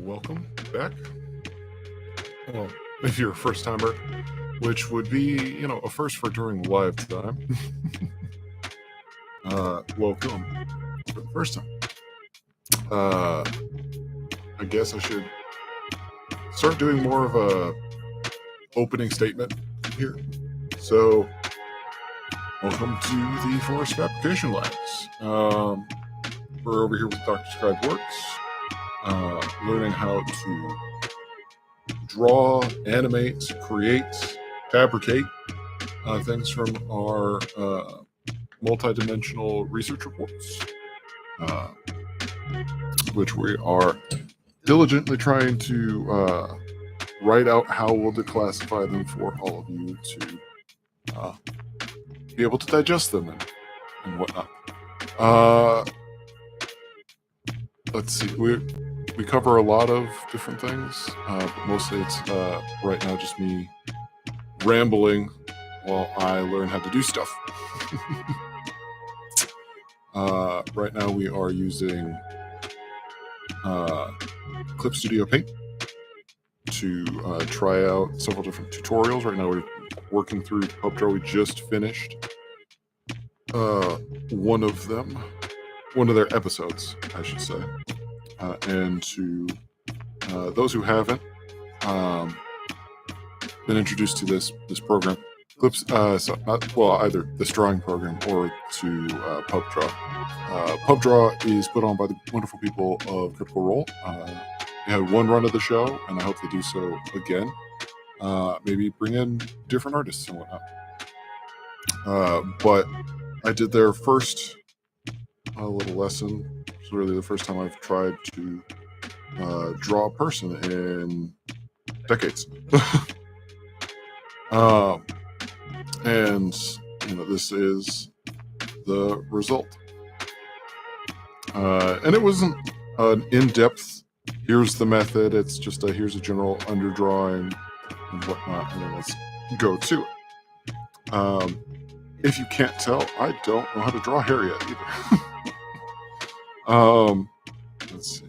welcome back. Well, if you're a first timer, which would be, a first for during live time. Welcome for the first time. I guess I should start doing more of a opening statement here. So, welcome to the Forest Fabrication Labs. We're over here with Dr. Scribe Works, learning how to draw, animate, create, fabricate things from our multi-dimensional research reports, which we are diligently trying to write out how we'll declassify them for all of you to be able to digest them and whatnot. Let's see, we cover a lot of different things, but mostly it's right now just me rambling while I learn how to do stuff. Right now we are using Clip Studio Paint to try out several different tutorials. Right now we're working through PubDraw. We just finished one of their episodes, I should say. And to those who haven't been introduced to this program, Clips, either this drawing program or to PubDraw. PubDraw is put on by the wonderful people of Critical Role. They had one run of the show, and I hope they do so again. Maybe bring in different artists and whatnot. But I did their first little lesson. It's really the first time I've tried to draw a person in decades. And this is the result. And it wasn't an in-depth, here's the method, it's just here's a general underdrawing and whatnot, and then let's go to it. If you can't tell, I don't know how to draw Harriet either. Let's see.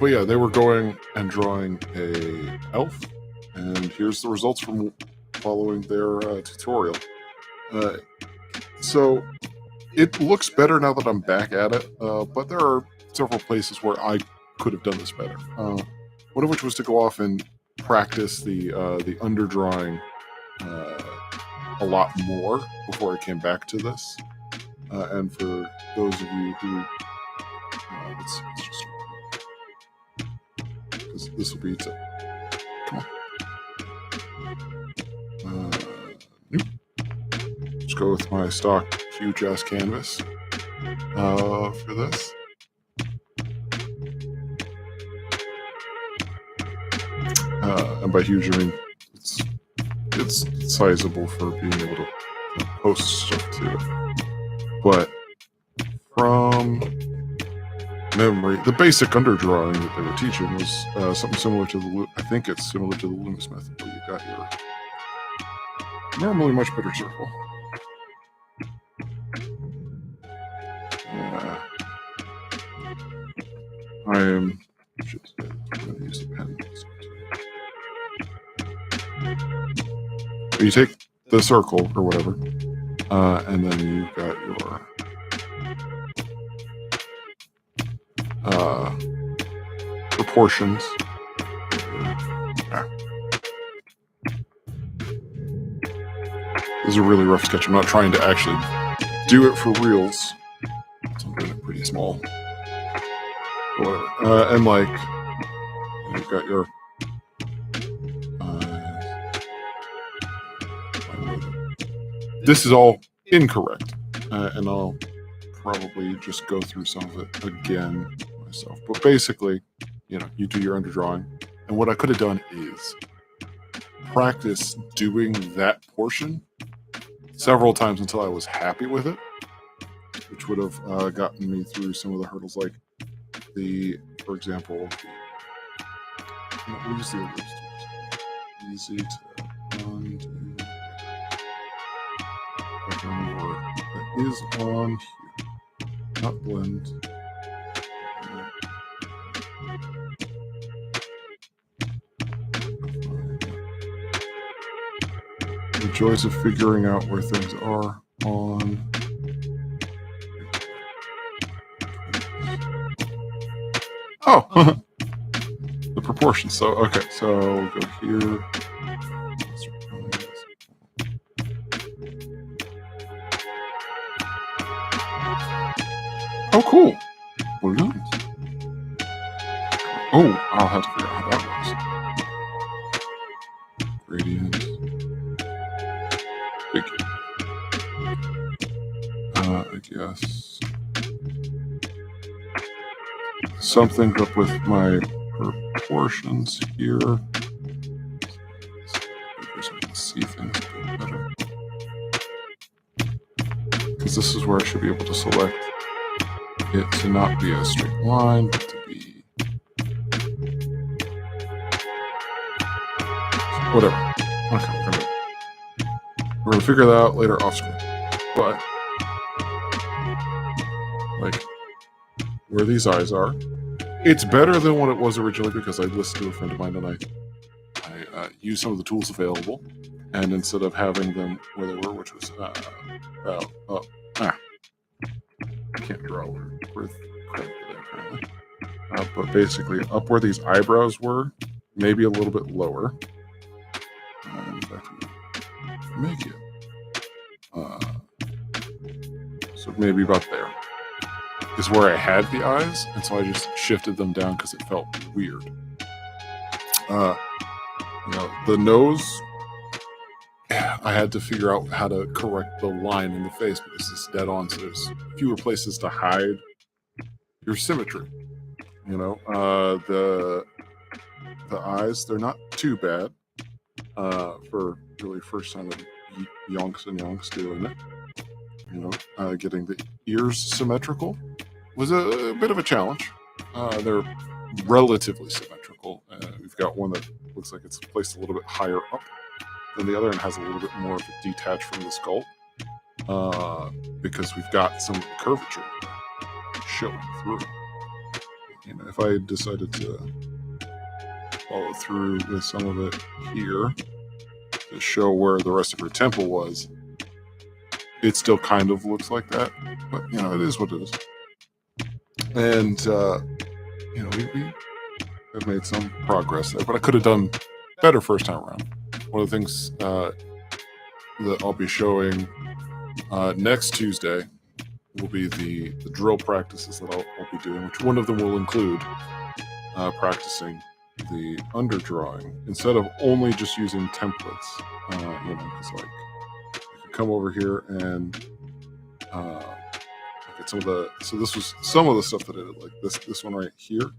But yeah, they were going and drawing a elf, and here's the results from following their tutorial. So it looks better now that I'm back at it, but there are several places where I could have done this better. One of which was to go off and practice the underdrawing a lot more before I came back to this. And for those of you who, let's just, because this will be come on. Nope. Just go with my stock huge ass canvas for this. And by huge, I mean it's sizable for being able to post stuff to it. But from memory, the basic underdrawing that they were teaching was something similar to I think it's similar to the Loomis method, where you got your normally much better circle. I'm going to use the pen. You take the circle or whatever, and then you've got your proportions. This is a really rough sketch. I'm not trying to actually do it for reals, so I'm doing it pretty small. Whatever. And you've got your this is all incorrect, and I'll probably just go through some of it again myself. But basically, you do your underdrawing, and what I could have done is practice doing that portion several times until I was happy with it, which would have gotten me through some of the hurdles, like for example, we use the easy to undo. is on here. Not blend. The joys of figuring out where things are on. Oh, the proportions. So, okay, so we'll go here. Oh, cool. Brilliant. Oh, I'll have to figure out how that works. Gradient. Figure. I guess something up with my proportions here. So I can see things a bit better. Because this is where I should be able to select it to not be a straight line, but to be whatever. Okay, we're gonna figure that out later off screen. But like where these eyes are, it's better than what it was originally because I listened to a friend of mine and I used some of the tools available, and instead of having them where they were, which was I can't draw with credit there apparently. But basically, up where these eyebrows were, maybe a little bit lower. In fact, make it so maybe about there is where I had the eyes, and so I just shifted them down because it felt weird. The nose, I had to figure out how to correct the line in the face because it's dead on, so there's fewer places to hide your symmetry. The eyes, they're not too bad for really first time of yonks and yonks doing it. Getting the ears symmetrical was a bit of a challenge. They're relatively symmetrical. We've got one that looks like it's placed a little bit higher up than the other and has a little bit more of it detached from the skull because we've got some curvature showing through. If I decided to follow through with some of it here to show where the rest of her temple was, it still kind of looks like that, but it is what it is. And we have made some progress there, but I could have done better first time around. One of the things that I'll be showing next Tuesday will be the drill practices that I'll be doing, which one of them will include practicing the underdrawing instead of only just using templates. Because like you can come over here and get some of the. So this was some of the stuff that I did. Like this one right here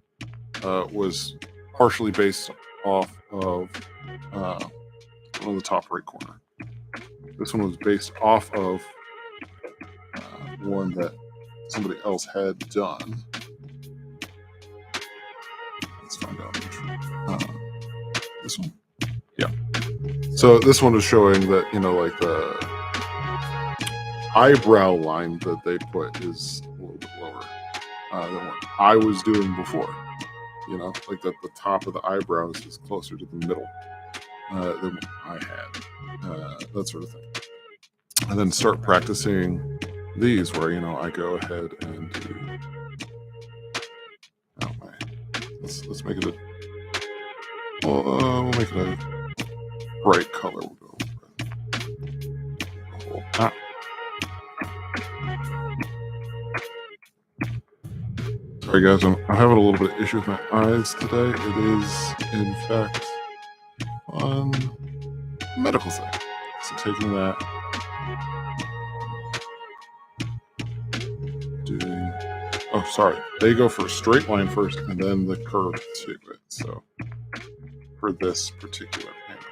was partially based off of on the top right corner. This one was based off of one that somebody else had done. Let's find out which one. This one? Yeah. So this one is showing that, like the eyebrow line that they put is a little bit lower than what I was doing before. Like that the top of the eyebrows is closer to the middle than what I had. That sort of thing. And then start practicing these where, I go ahead and do, let's make it we'll make it a bright color. We'll go Sorry guys, I'm having a little bit of issue with my eyes today. It is, in fact, one medical thing. So taking that, they go for a straight line first and then the curve to it. So for this particular angle,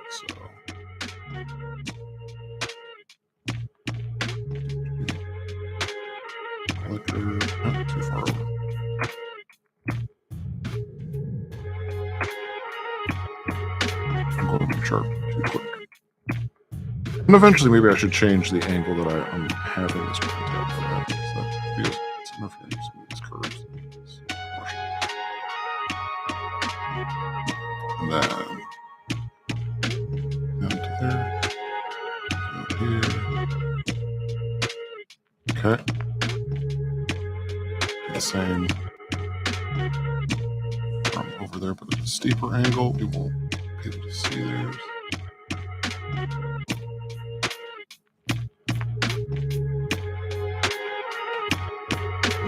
not too far over. I'm going to chart too quick. And eventually maybe I should change the angle that I'm having this print at. the same from over there, but at a steeper angle. We won't be able to see theirs.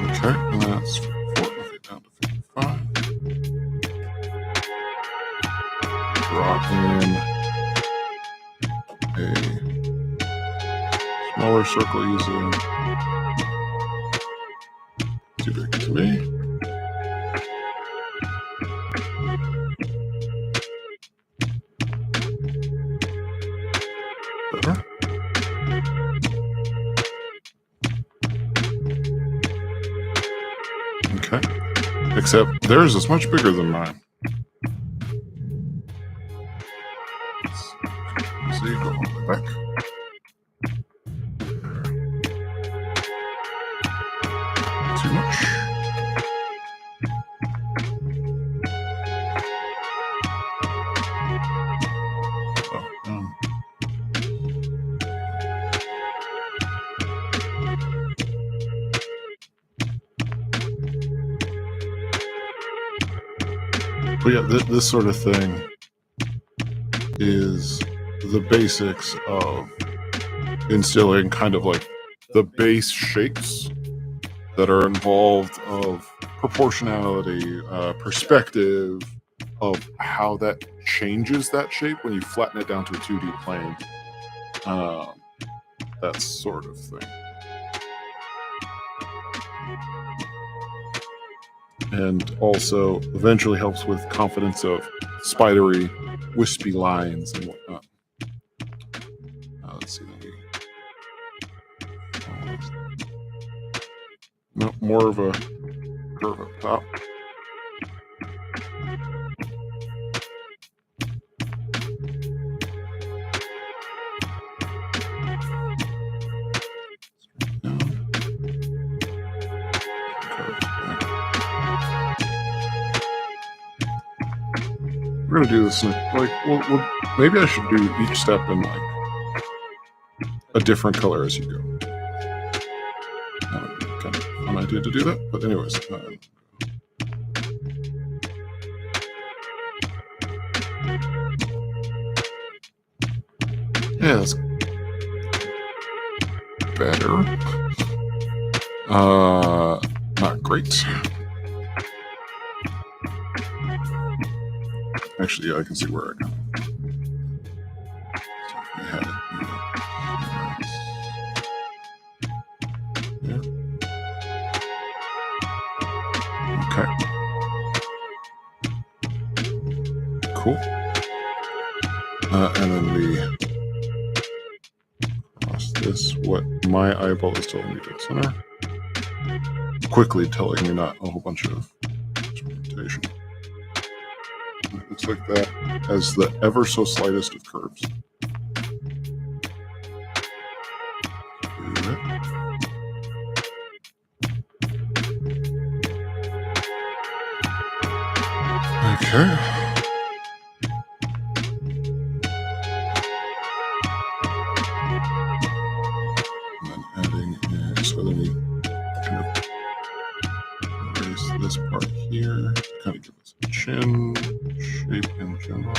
Okay, and that's 4, okay, down to 55. Draw in a smaller circle using 2 big to me. Better. Okay, except theirs is much bigger than mine. So you go all the way back. Too much. But yeah, this sort of thing is the basics of instilling kind of like the base shapes that are involved of proportionality, perspective, of how that changes that shape when you flatten it down to a 2D plane. That sort of thing. And also eventually helps with confidence of spidery, wispy lines and whatnot. Let's see. No, more of a curve up top. We're gonna do this in, like, well, maybe I should do each step in like a different color as you go. Kind of an idea to do that, but anyways. Yeah, that's better. Not great. Actually, yeah, I can see where I go. So we had it. Yeah. Okay. Cool. And then we cross this. What my eyeball is telling me to center. Quickly telling me not a whole bunch of experimentation. It looks like that as the ever so slightest of curves. Okay. And then adding in, so then we kind of erase this part here, kind of give us a chin shape in general.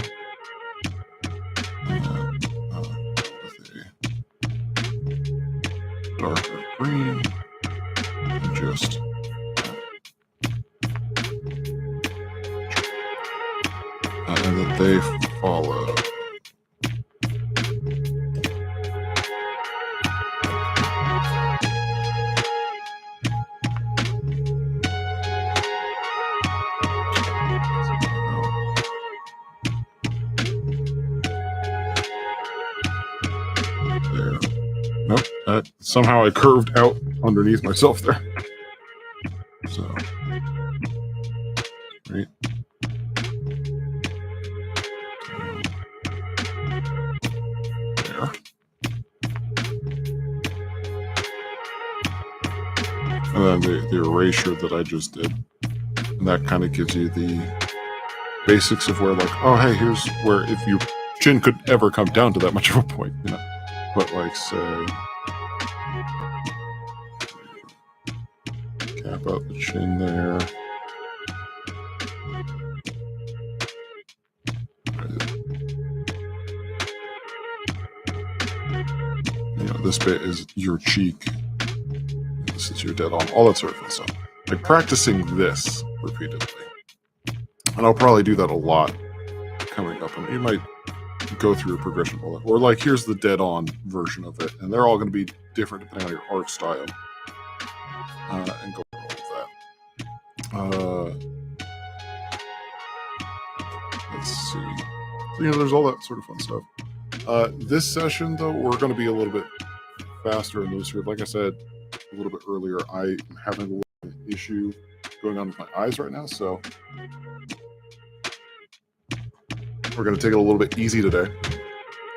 And then with a darker green, and just and that they follow. There. Nope. Somehow I curved out underneath myself there. So, right. There. And then the erasure that I just did. And that kind of gives you the basics of where, like, oh, hey, here's where if your chin could ever come down to that much of a point, you know. But, like, say, Gap out the chin there. You know, this bit is your cheek. This is your dead on. All that sort of fun stuff. Like practicing this repeatedly. And I'll probably do that a lot coming up. And you might go through a progression bullet. Or like, here's the dead on version of it. And they're all going to be different depending on your art style. And go through all of that. Let's see. So, you know, there's all that sort of fun stuff. This session, though, we're going to be a little bit faster and looser. Like I said a little bit earlier, I am having a little bit of an issue going on with my eyes right now, so we're going to take it a little bit easy today.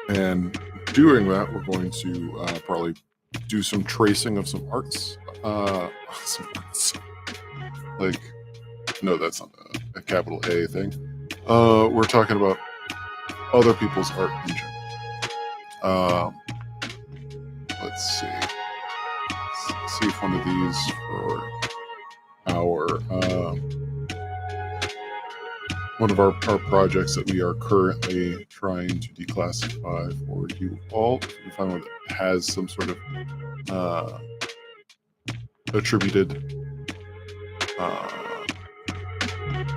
And doing that, we're going to probably do some tracing of some arts. Some arts. Like, no, that's not a capital A thing. We're talking about other people's art in general. Let's see. Let's see if one of these for our one of our projects that we are currently trying to declassify for you all. If you find one that has some sort of attributed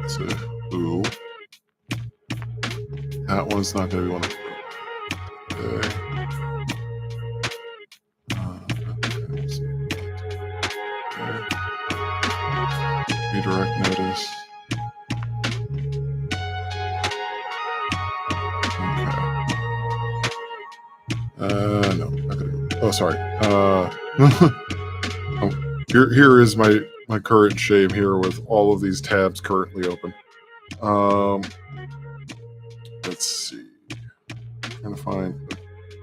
to who. That one's not going to be one of them. Okay. Redirect notice. Okay. No, not gonna go. Oh, sorry. Oh, here is my current shame here with all of these tabs currently open. Let's see. Trying to find a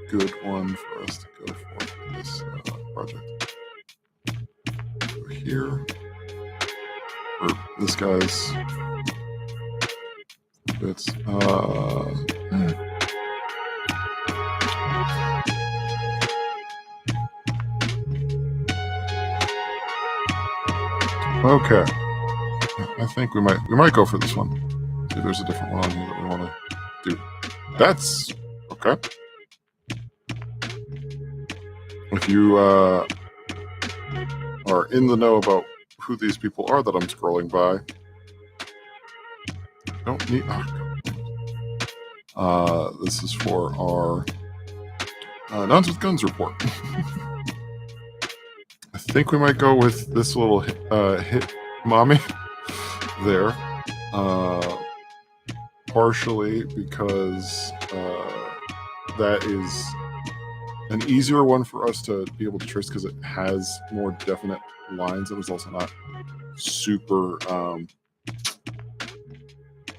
good one for us to go for this project. Over here. Or this guy's bits. Okay. I think we might go for this one. See if there's a different one on here that we want to do. That's okay. If you are in the know about who these people are that I'm scrolling by, don't need. This is for our Nuns with Guns report. I think we might go with this little hit mommy there. Partially because that is an easier one for us to be able to trace because it has more definite lines. It was also not super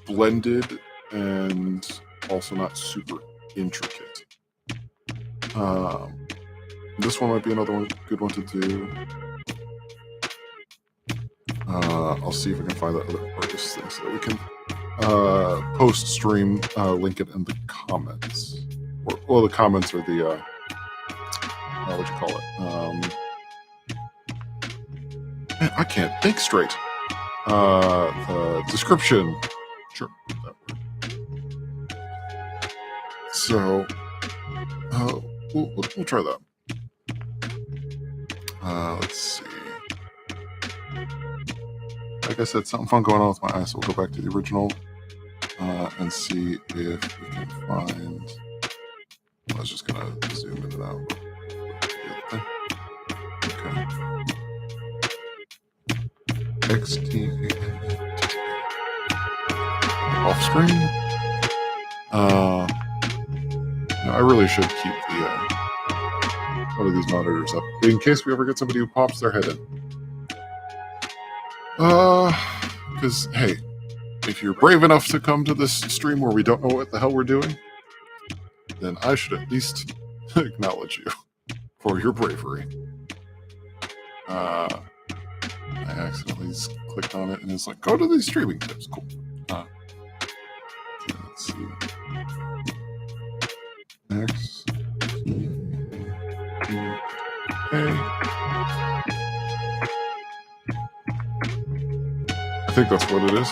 blended and also not super intricate. This one might be another good one to do. I'll see if I can find that other artist thing so that we can post stream, link it in the comments. Well, the comments are the what you call it? Man, I can't think straight. The description. Sure, that word. So, we'll try that. Let's see. Like I said, something fun going on with my eyes, so we'll go back to the original and see if we can find. I was just gonna zoom in and out. Okay. XT off screen. No, I really should keep the one of these monitors up in case we ever get somebody who pops their head in. Because hey, if you're brave enough to come to this stream where we don't know what the hell we're doing, then I should at least acknowledge you for your bravery. I accidentally clicked on it and it's like, go to these streaming tips. Cool. Okay, let's see. Next. Okay. think that's what it is.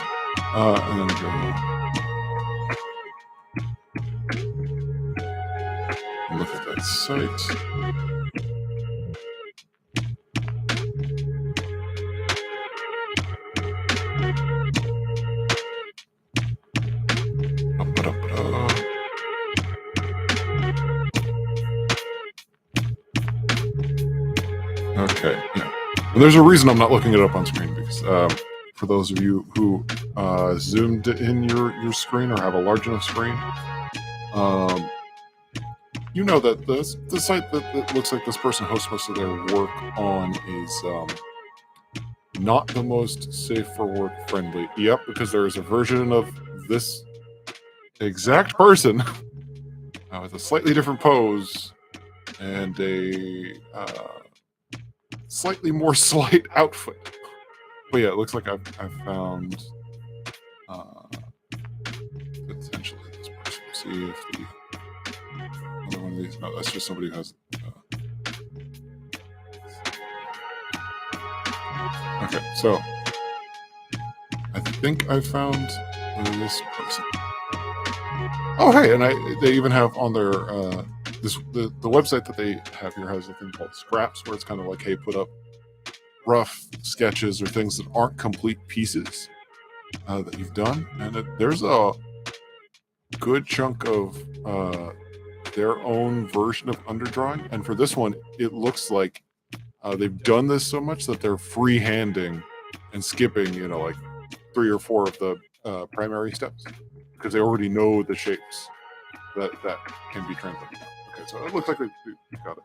And then go look at that site. Okay, yeah. And there's a reason I'm not looking it up on screen, because for those of you who zoomed in your screen or have a large enough screen, you know that the site that looks like this person hosts most of their work on is not the most safe for work friendly. Yep, because there is a version of this exact person with a slightly different pose and a slightly more slight outfit. But yeah, it looks like I've found potentially this person. See if the other one of these. No, that's just somebody who has. Okay, so I think I found this person. Oh, hey, and they even have on their the website that they have here has a thing called scraps, where it's kind of like, hey, put up rough sketches or things that aren't complete pieces that you've done, and there's a good chunk of their own version of underdrawing. And for this one, it looks like they've done this so much that they're freehanding and skipping, like 3 or 4 of the primary steps, because they already know the shapes that can be translated. Okay, so it looks like we got it.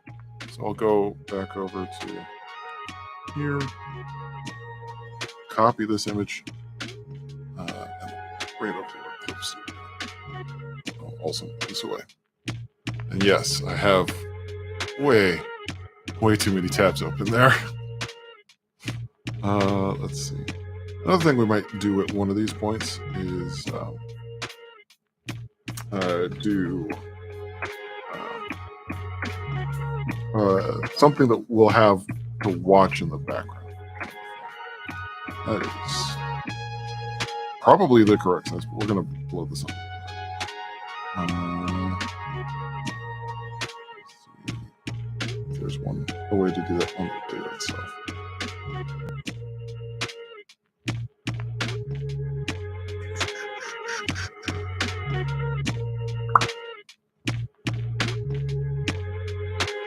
So I'll go back over to here, copy this image, and bring it up to our clips. I'll also put this away. And yes, I have way too many tabs open there. Let's see. Another thing we might do at one of these points is do something that we'll have to watch in the background. That is probably the correct size, but we're going to blow this up. Let's see if there's a way to do that on the data itself.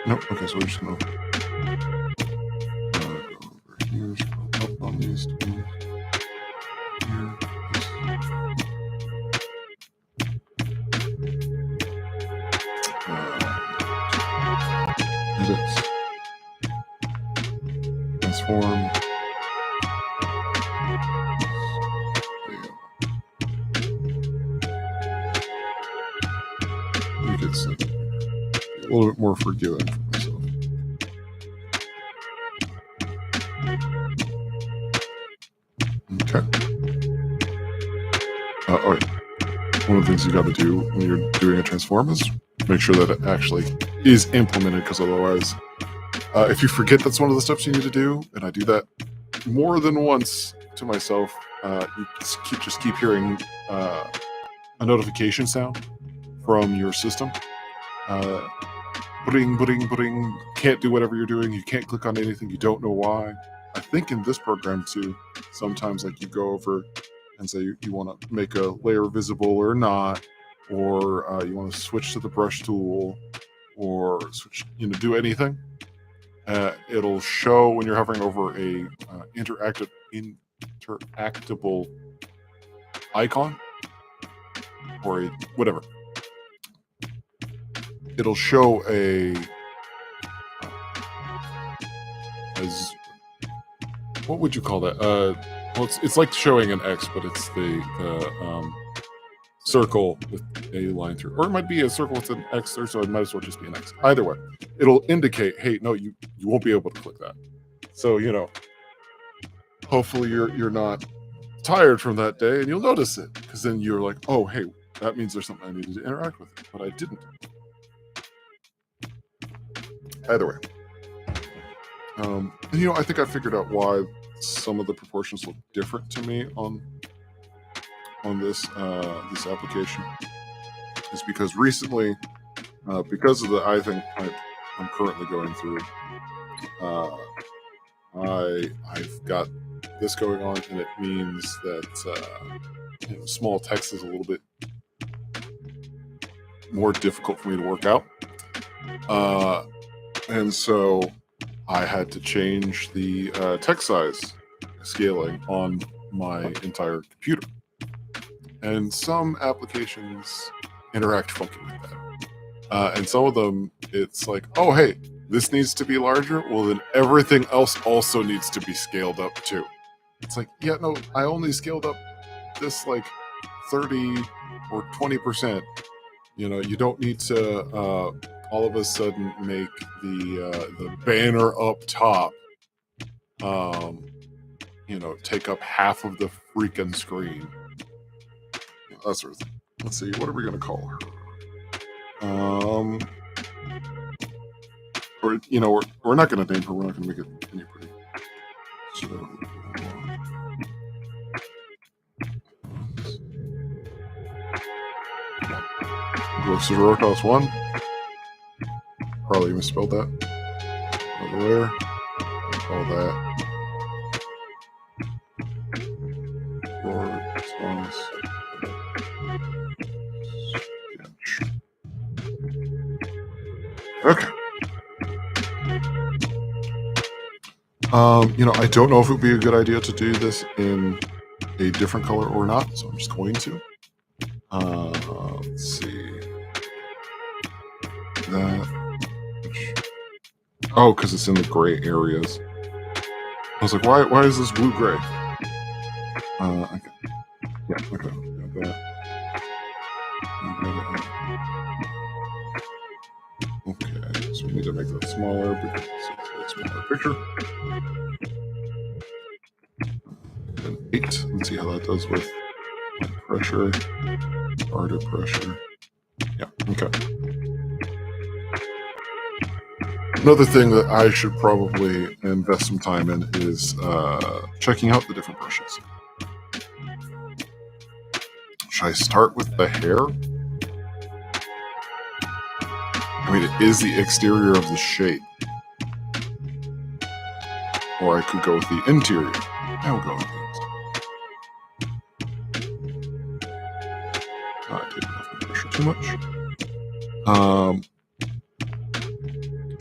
Nope. Okay, so we're just going to go over here, scroll up on these two. Here. Edit. Transform. Make it simple. A little bit more forgiving for myself. Okay. One of the things you got to do when you're doing a transform is make sure that it actually is implemented, because otherwise, if you forget that's one of the steps you need to do, and I do that more than once to myself, you just keep hearing a notification sound from your system. Butting, can't do whatever you're doing. You can't click on anything. You don't know why. I think in this program too, sometimes like you go over and say you want to make a layer visible or not, or you want to switch to the brush tool, or switch, do anything. It'll show when you're hovering over a interactable icon or a whatever. It'll show as what would you call that? Well, it's like showing an X, but it's the circle with a line through, or it might be a circle with an X there, so it might as well just be an X. Either way, it'll indicate, hey, no, you won't be able to click that. So hopefully you're not tired from that day, and you'll notice it, because then you're like, oh, hey, that means there's something I needed to interact with, but I didn't. Either way. And, I think I figured out why some of the proportions look different to me on this this application. Is because recently, because of the thing I'm currently going through, I've got this going on, and it means that small text is a little bit more difficult for me to work out, and so I had to change the text size scaling on my entire computer. And some applications interact funky with that. And some of them, it's like, oh, hey, this needs to be larger. Well, then everything else also needs to be scaled up too. It's like, yeah, no, I only scaled up this like 30 or 20%. You don't need to all of a sudden make the banner up top, take up half of the freaking screen. That sort of thing. Let's see, what are we going to call her? We're not going to name her. We're not going to make it any pretty. So, Rotos 1. Probably misspelled that. Over there. Call that. Okay. I don't know if it would be a good idea to do this in a different color or not, so I'm just going to. Let's see. That. Oh, because it's in the gray areas. I was like, why is this blue gray? Okay. Yeah, okay. Got that. Okay, so we need to make that smaller because it's a smaller picture. And 8. Let's see how that does with pressure, harder pressure. Yeah, okay. Another thing that I should probably invest some time in is checking out the different brushes. Should I start with the hair? I mean, it is the exterior of the shape. Or I could go with the interior. I will go with it. I didn't have to pressure too much.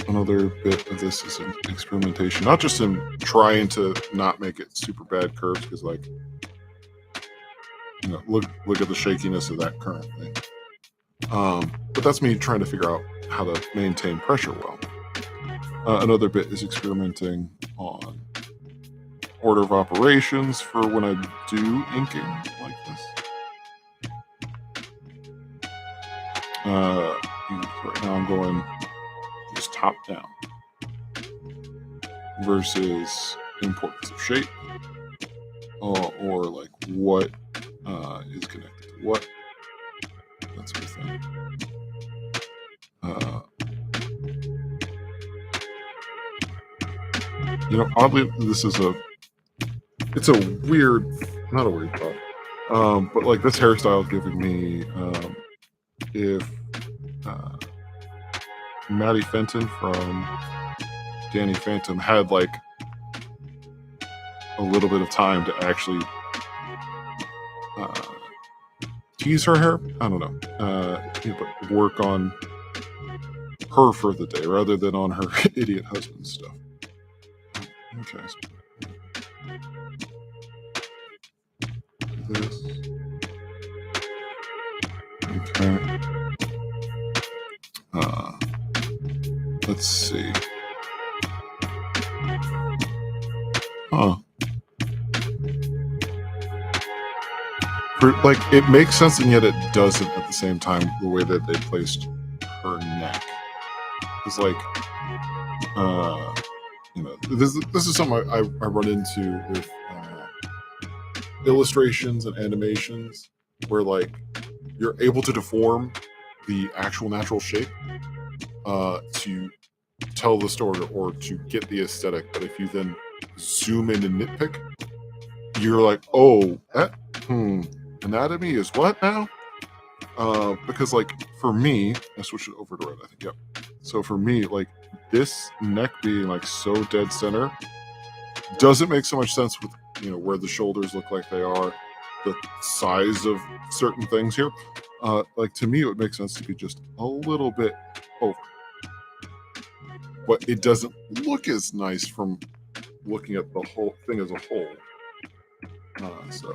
Another bit of this is in experimentation, not just in trying to not make it super bad curves, because look at the shakiness of that currently. But that's me trying to figure out how to maintain pressure well. Another bit is experimenting on order of operations for when I do inking like this. Right now I'm going just top down versus importance of shape, or like what is connected to what, that sort of thing. Oddly, it's a weird, not a weird thought, but like this hairstyle is giving me, if Maddie Fenton from Danny Phantom had like a little bit of time to actually tease her hair, I don't know, but work on her for the day rather than on her idiot husband stuff. Okay. This. Okay. Let's see. Like, it makes sense, and yet it doesn't at the same time, the way that they placed her neck. It's like, this is something I run into with illustrations and animations, where like you're able to deform the actual natural shape to tell the story or to get the aesthetic. But if you then zoom in and nitpick, you're like, oh, anatomy is what now? Because like for me, I switched it over to red, I think. Yep. So for me, like this neck being like so dead center doesn't make so much sense with, you know, where the shoulders look like they are, the size of certain things here. Like to me, it would make sense to be just a little bit over, but it doesn't look as nice from looking at the whole thing as a whole. So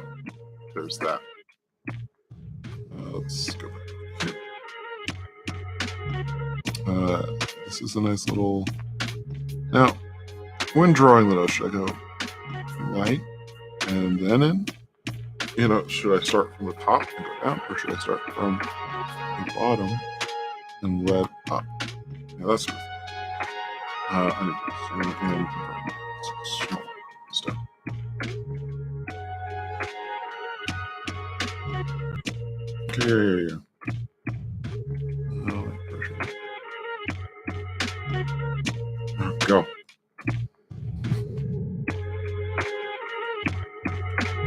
there's that. Let's go back here. This is a nice little. Now, when drawing the nose, should I go light and then in? You know, should I start from the top and go down, or should I start from the bottom and red up? Yeah, that's good. I need to zoom in small stuff. Okay. Go.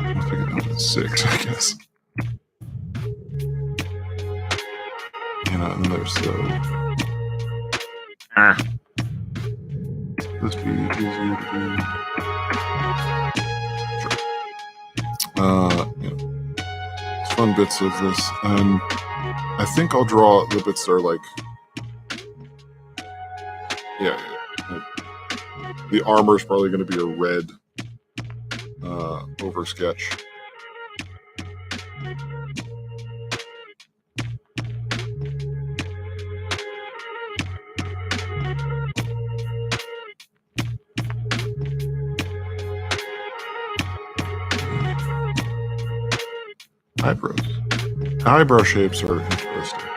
I'll take it down to 6, I guess. You know, and then there's the. This be easier to do. Sure. Yeah. Fun bits of this, and I think I'll draw the bits that are like. Yeah. The armor is probably going to be a red over sketch. Eyebrows. Eyebrow shapes are interesting.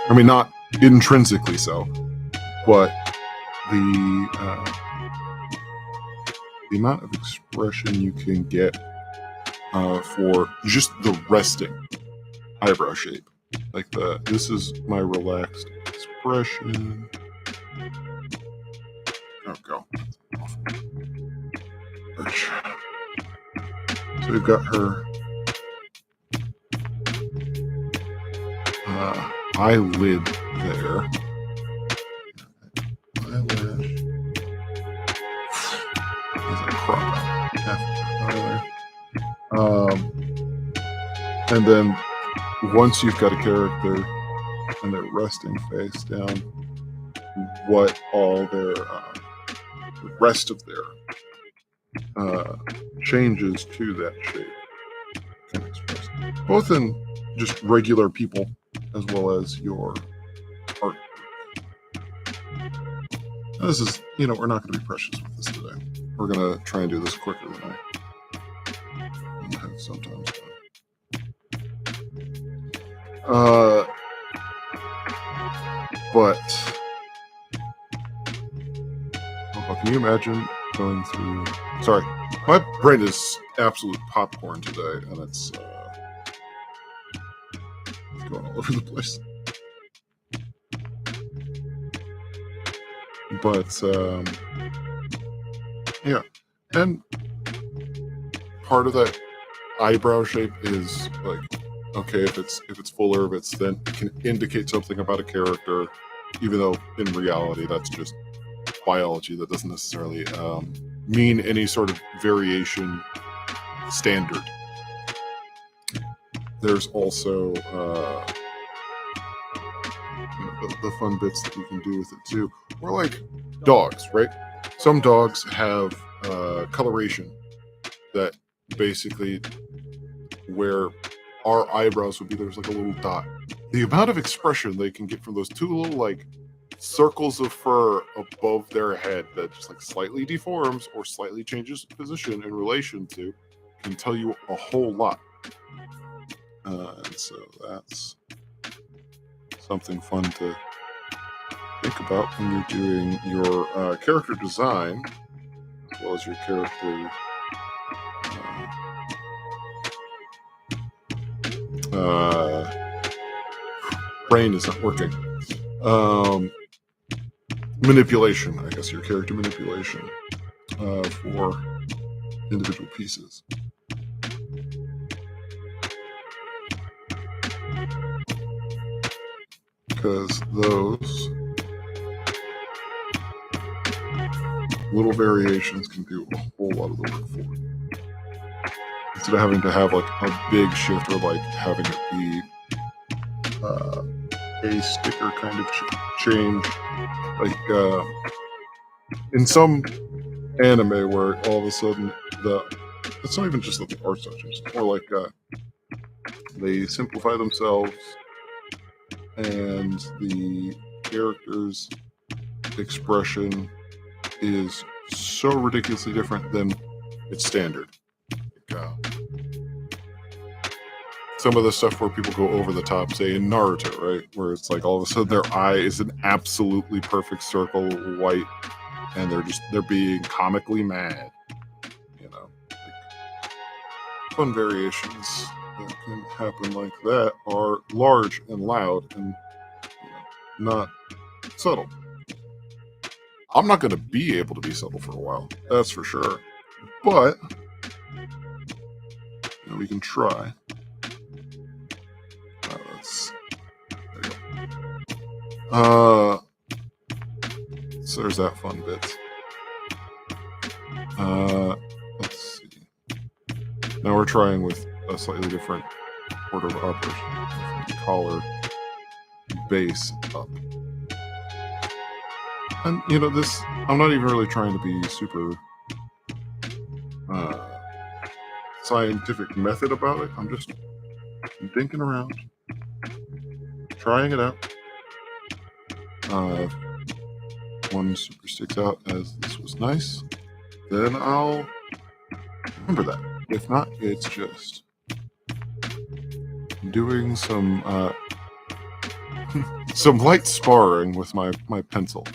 I mean, not intrinsically so, but the amount of expression you can get for just the resting eyebrow shape. Like this is my relaxed expression. Oh, go. So we've got her eyelid there. Eyelash. There's a crop out. Half and then once you've got a character and their resting face down, what all their the rest of their changes to that shape can express, both in just regular people as well as your art. Now this is, you know, we're not going to be precious with this today. We're going to try and do this quicker than I have sometimes done. But can you imagine going through? Sorry, my brain is absolute popcorn today, and it's going all over the place. But yeah, and part of that eyebrow shape is like, okay, if it's fuller, if it's thin, it can indicate something about a character, even though in reality that's just biology. That doesn't necessarily mean any sort of variation standard. There's also the fun bits that you can do with it too. Or like dogs, right? Some dogs have coloration that basically where our eyebrows would be, there's like a little dot. The amount of expression they can get from those two little like circles of fur above their head that just like slightly deforms or slightly changes position in relation to can tell you a whole lot. And so that's something fun to think about when you're doing your character design as well as your character brain is not working. manipulation, I guess, your character manipulation for individual pieces. Because those little variations can do a whole lot of the work for you. Instead of having to have like a big shift or like having it be a sticker kind of change, like in some anime where all of a sudden it's not even just that the art's not changing, it's more like they simplify themselves and the character's expression is so ridiculously different than its standard. Like, some of the stuff where people go over the top, say in Naruto, right? Where it's like all of a sudden their eye is an absolutely perfect circle, white, and they're being comically mad. You know, like, fun variations that can happen like that are large and loud and not subtle. I'm not going to be able to be subtle for a while, that's for sure. But we can try. There you go. So there's that fun bit. Let's see. Now we're trying with a slightly different order of operation. Collar, base, up. And this, I'm not even really trying to be super scientific method about it. I'm just thinking around, trying it out. One super sticks out as this was nice, then I'll remember that. If not, it's just doing some some light sparring with my pencil.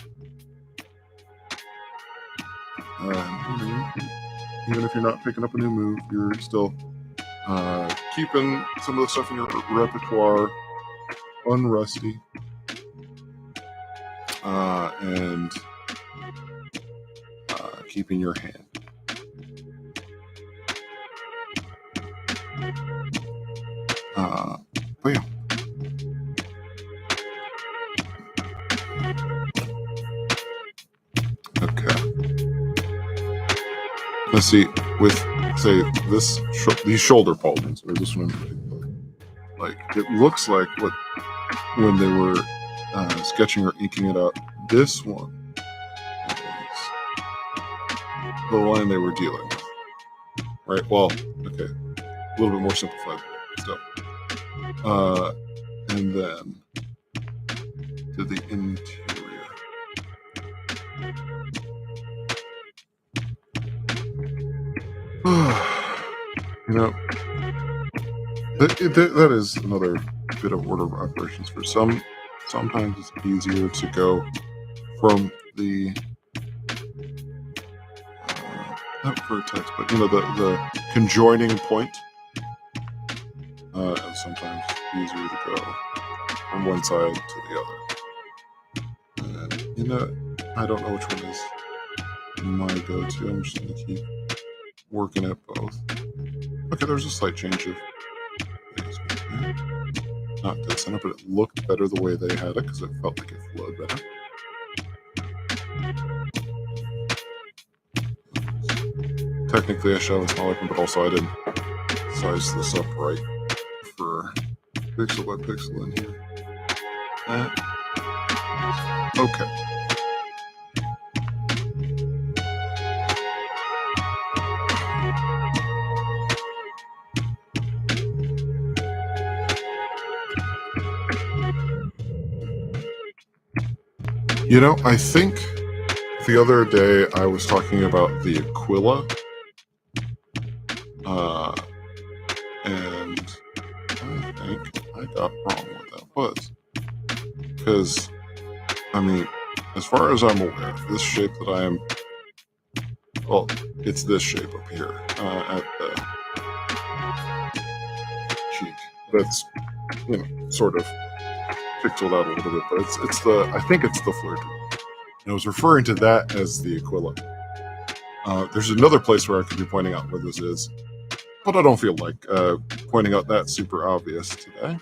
Even if you're not picking up a new move, you're still keeping some of the stuff in your repertoire unrusty. And keeping your hand. But yeah. Okay. Let's see, with, say, these shoulder pauldrons, or this one in particular, like, it looks like when they were sketching or inking it out, this one is the line they were dealing with. Right? Well, okay. A little bit more simplified stuff. And then to the interior. That is another bit of order of operations. For sometimes it's easier to go from the not vertex, but the conjoining point. And sometimes it's easier to go from one side to the other. And I don't know which one is my go-to. I'm just gonna keep working at both. Okay, there's a slight change of not dead center, but it looked better the way they had it because it felt like it flowed better. Technically, I should have a smaller one, but also I didn't size this up right for pixel by pixel in here. Okay. I think the other day I was talking about the Aquila, and I think I got wrong what that was. Because, as far as I'm aware, this shape that I am, well, it's this shape up here at the cheek. That's, sort of pixeled out a little bit, but it's the I think it's the fleur. And I was referring to that as the Aquila. There's another place where I could be pointing out where this is, but I don't feel like pointing out that super obvious today.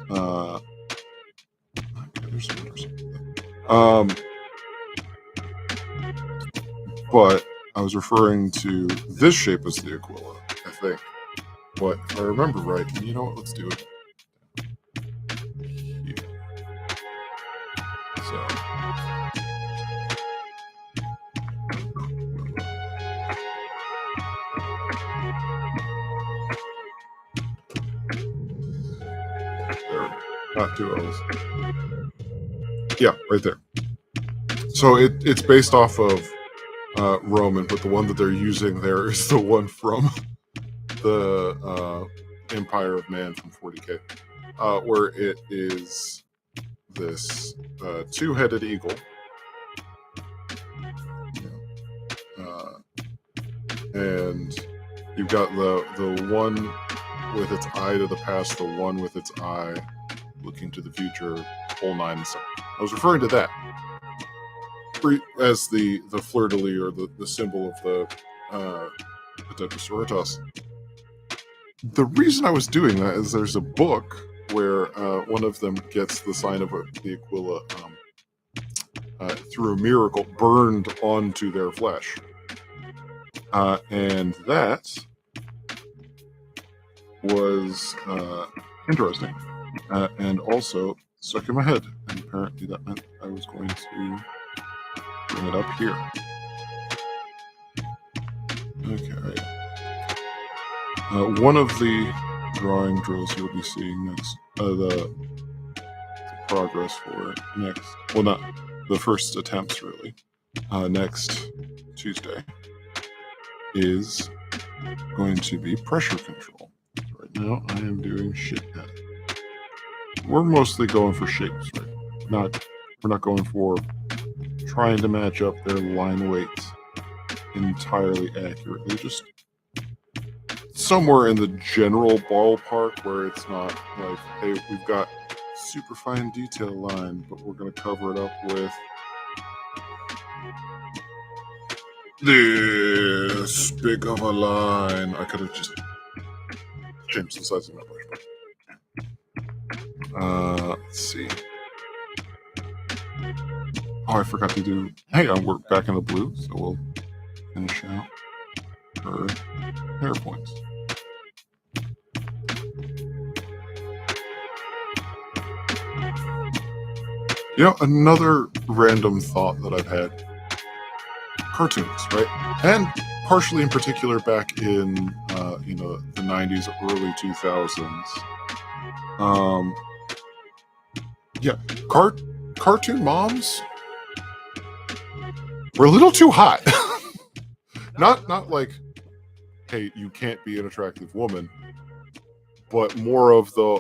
Okay, there's but I was referring to this shape as the Aquila, I think. But if I remember right, you know what? Let's do it. Yeah. So. There, not two L's. Yeah, right there. So it's based off of Roman, but the one that they're using there is the one from the Empire of Man from 40K, where it is this two-headed eagle. And you've got the one with its eye to the past, the one with its eye looking to the future, whole nine and so. I was referring to that as the fleur-de-lis, or the symbol of the Potential Sororitas. The reason I was doing that is there's a book where one of them gets the sign of the Aquila through a miracle burned onto their flesh. And that was interesting, and also stuck in my head. And apparently that meant I was going to bring it up here. Okay. One of the drawing drills you'll be seeing next, the progress for it next. Well, not the first attempts really. Next Tuesday is going to be pressure control. Right now, I am doing shape pen. We're mostly going for shapes, right? We're not going for trying to match up their line weights entirely accurately. Just somewhere in the general ballpark where it's not like, hey, we've got super fine detail line, but we're going to cover it up with this big of a line. I could have just changed the size of my brush. Let's see. Oh, I forgot to do. Hey, we're back in the blue, so we'll finish out her hair points. You know, another random thought that I've had. Cartoons, right? And partially in particular back in the 90s, early 2000s. Cartoon moms were a little too hot. not like, hey, you can't be an attractive woman, but more of the,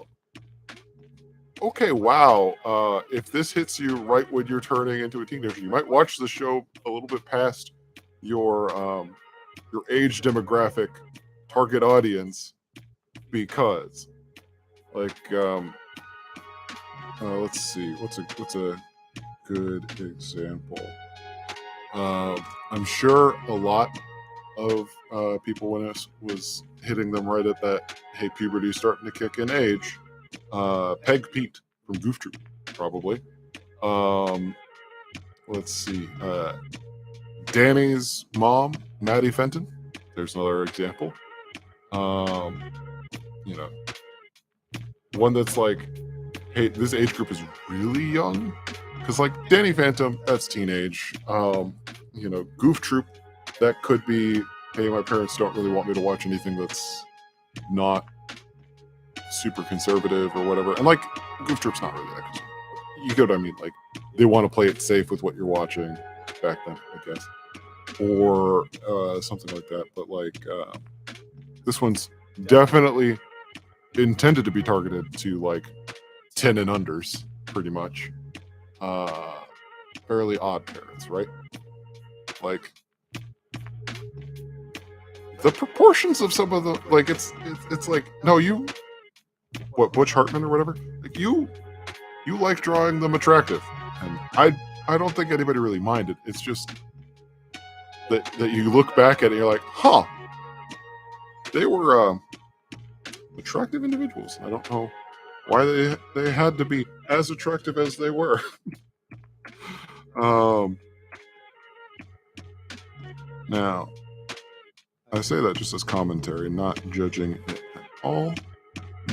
okay, wow, if this hits you right when you're turning into a teenager, you might watch the show a little bit past your age demographic target audience, because let's see, what's a good example. I'm sure a lot of people, when it was hitting them right at that, hey, puberty's starting to kick in age, Peg Pete from Goof Troop, probably. Let's see. Danny's mom, Maddie Fenton. There's another example. One that's like, hey, this age group is really young. Because, like, Danny Phantom, that's teenage. Goof Troop, that could be, hey, my parents don't really want me to watch anything that's not super conservative or whatever. And, like, Goof Troop's not really that conservative. You get what I mean? Like, they want to play it safe with what you're watching back then, I guess. Or something like that. But, like, this one's definitely intended to be targeted to, like, 10 and unders, pretty much. Fairly Odd Parents, right? Like, the proportions of some of the, like, it's like, no, you, what, Butch Hartman or whatever? Like you like drawing them attractive, and I don't think anybody really minded. It's just that you look back at it and you're like, huh, they were attractive individuals. I don't know why they had to be as attractive as they were. Now, I say that just as commentary, not judging it at all.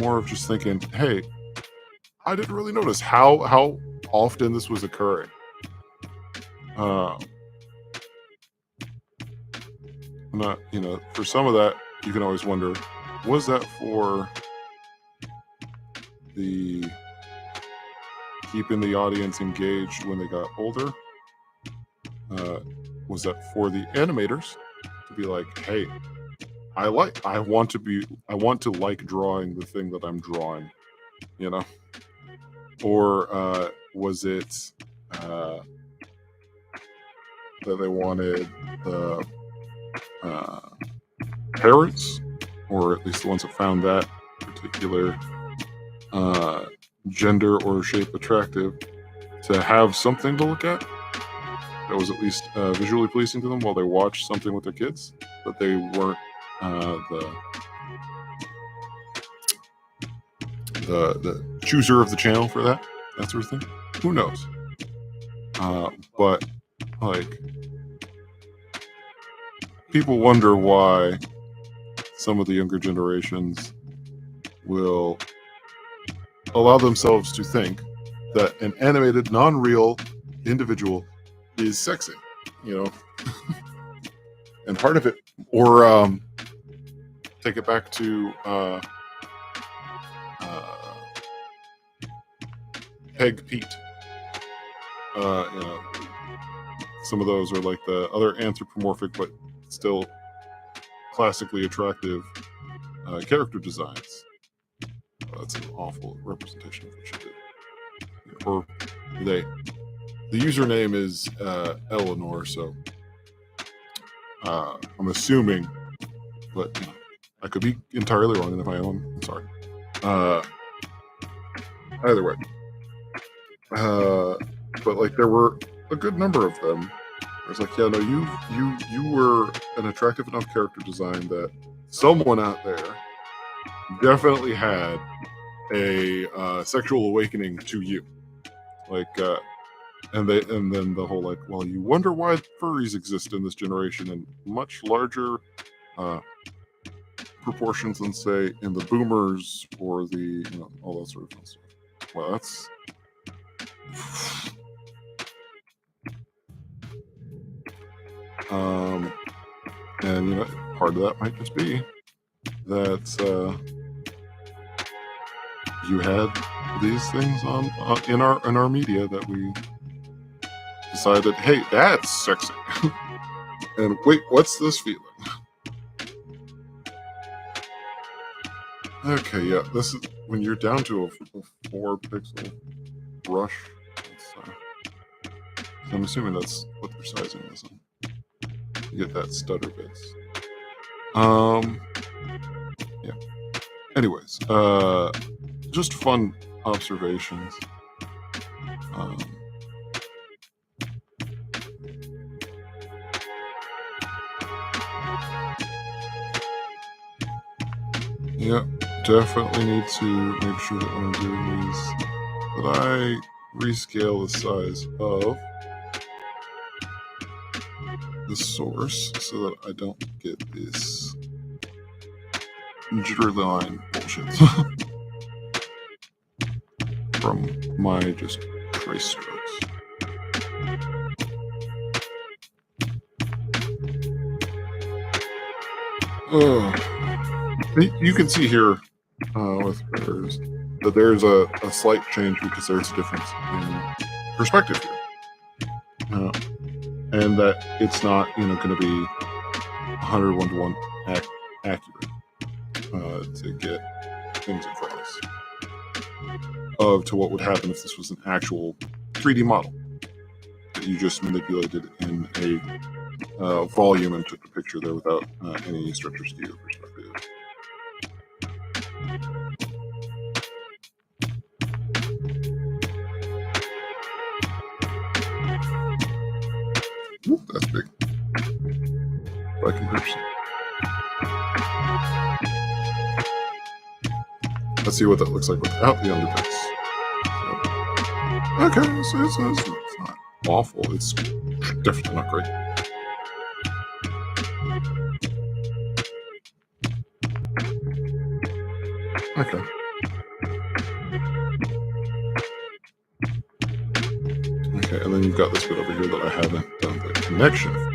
More of just thinking, hey, I didn't really notice how often this was occurring. Not, for some of that, you can always wonder, was that for the keeping the audience engaged when they got older? Was that for the animators to be like, hey, I want to like drawing the thing that I'm drawing, or was it that they wanted the parents, or at least the ones that found that particular gender or shape attractive, to have something to look at that was at least visually pleasing to them while they watched something with their kids, but they weren't the chooser of the channel for that sort of thing. Who knows? But like, people wonder why some of the younger generations will allow themselves to think that an animated, non-real individual is sexy, and part of it, or take it back to Peg Pete. Some of those are like the other anthropomorphic but still classically attractive character designs. That's an awful representation of what she did. Or they. The username is Eleanor, so I'm assuming, but I could be entirely wrong, and if I am, I'm sorry. Either way, but like there were a good number of them. I was like, yeah, no, you were an attractive enough character design that someone out there definitely had a sexual awakening to you, like. And then the whole like, well, you wonder why furries exist in this generation in much larger proportions than, say, in the boomers or the all that sort of fun stuff. Well, that's and part of that might just be that you had these things on in our media that we decided, hey, that's sexy. And wait, what's this feeling? Okay, yeah, this is when you're down to a 4-pixel brush. So I'm assuming that's what they're sizing this on. You get that stutter bits. Yeah. Anyways, just fun observations. Yeah, definitely need to make sure that when I'm doing these, that I rescale the size of the source so that I don't get this jittery line bullshit from my just trace strokes. You can see here with hers that there's a slight change because there's a difference in perspective here, and that it's not going to be 101 to 1 accurate to get things across to what would happen if this was an actual 3D model that you just manipulated in a volume and took a picture there without any structure skew perspective. by comparison. Let's see what that looks like without the underbits. So, okay, so it's not awful. It's definitely not great. Okay. Okay, and then you've got this bit over here that I haven't done the connection for.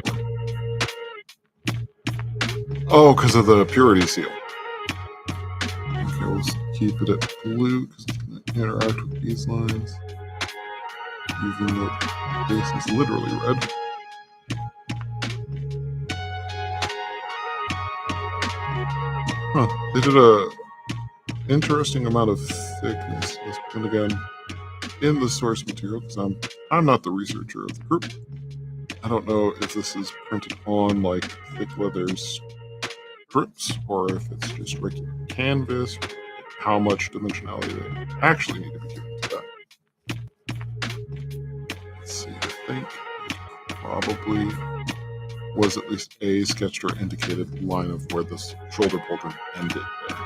Oh, because of the purity seal. Okay, we'll keep it at blue because it's going to interact with these lines. Even though this is literally red. Huh, they did a interesting amount of thickness. And again, in the source material, because I'm not the researcher of the group. I don't know if this is printed on like thick leather strips or if it's just regular canvas, or how much dimensionality they actually need to be given to that. Let's see, I think it probably was at least a sketched or indicated line of where this shoulder pauldron ended there.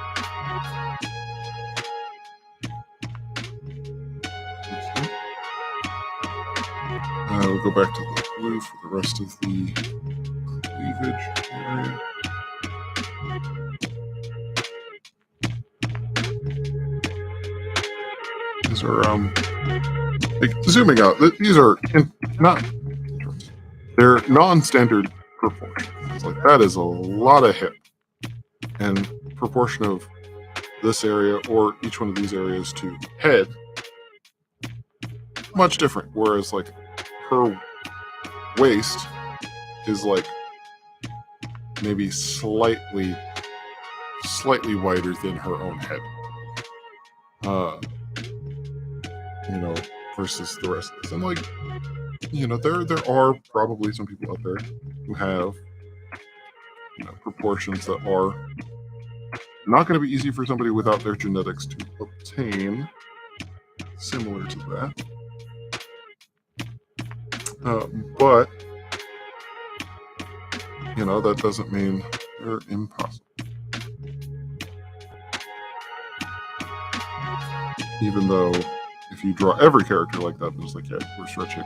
We'll go back to the blue for the rest of the cleavage area. These are like, zooming out. These are they're non-standard proportions. It's like that is a lot of hip, and proportion of this area or each one of these areas to head much different. Whereas like her waist is like maybe slightly wider than her own head. Versus the rest of this. And like, there are probably some people out there who have proportions that are not going to be easy for somebody without their genetics to obtain, similar to that. But that doesn't mean they're impossible. Even though if you draw every character like that, it's like, yeah, we're stretching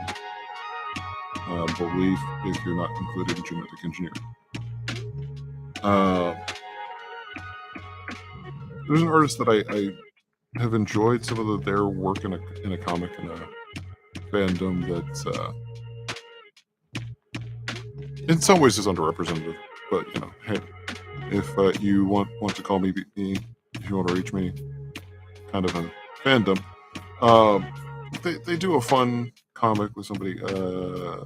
belief if you're not including genetic engineering. There's an artist that I have enjoyed some of their work in a comic and a fandom that in some ways is underrepresented. But hey, if you want to call me, if you want to reach me, kind of a fandom. They do a fun comic with somebody. I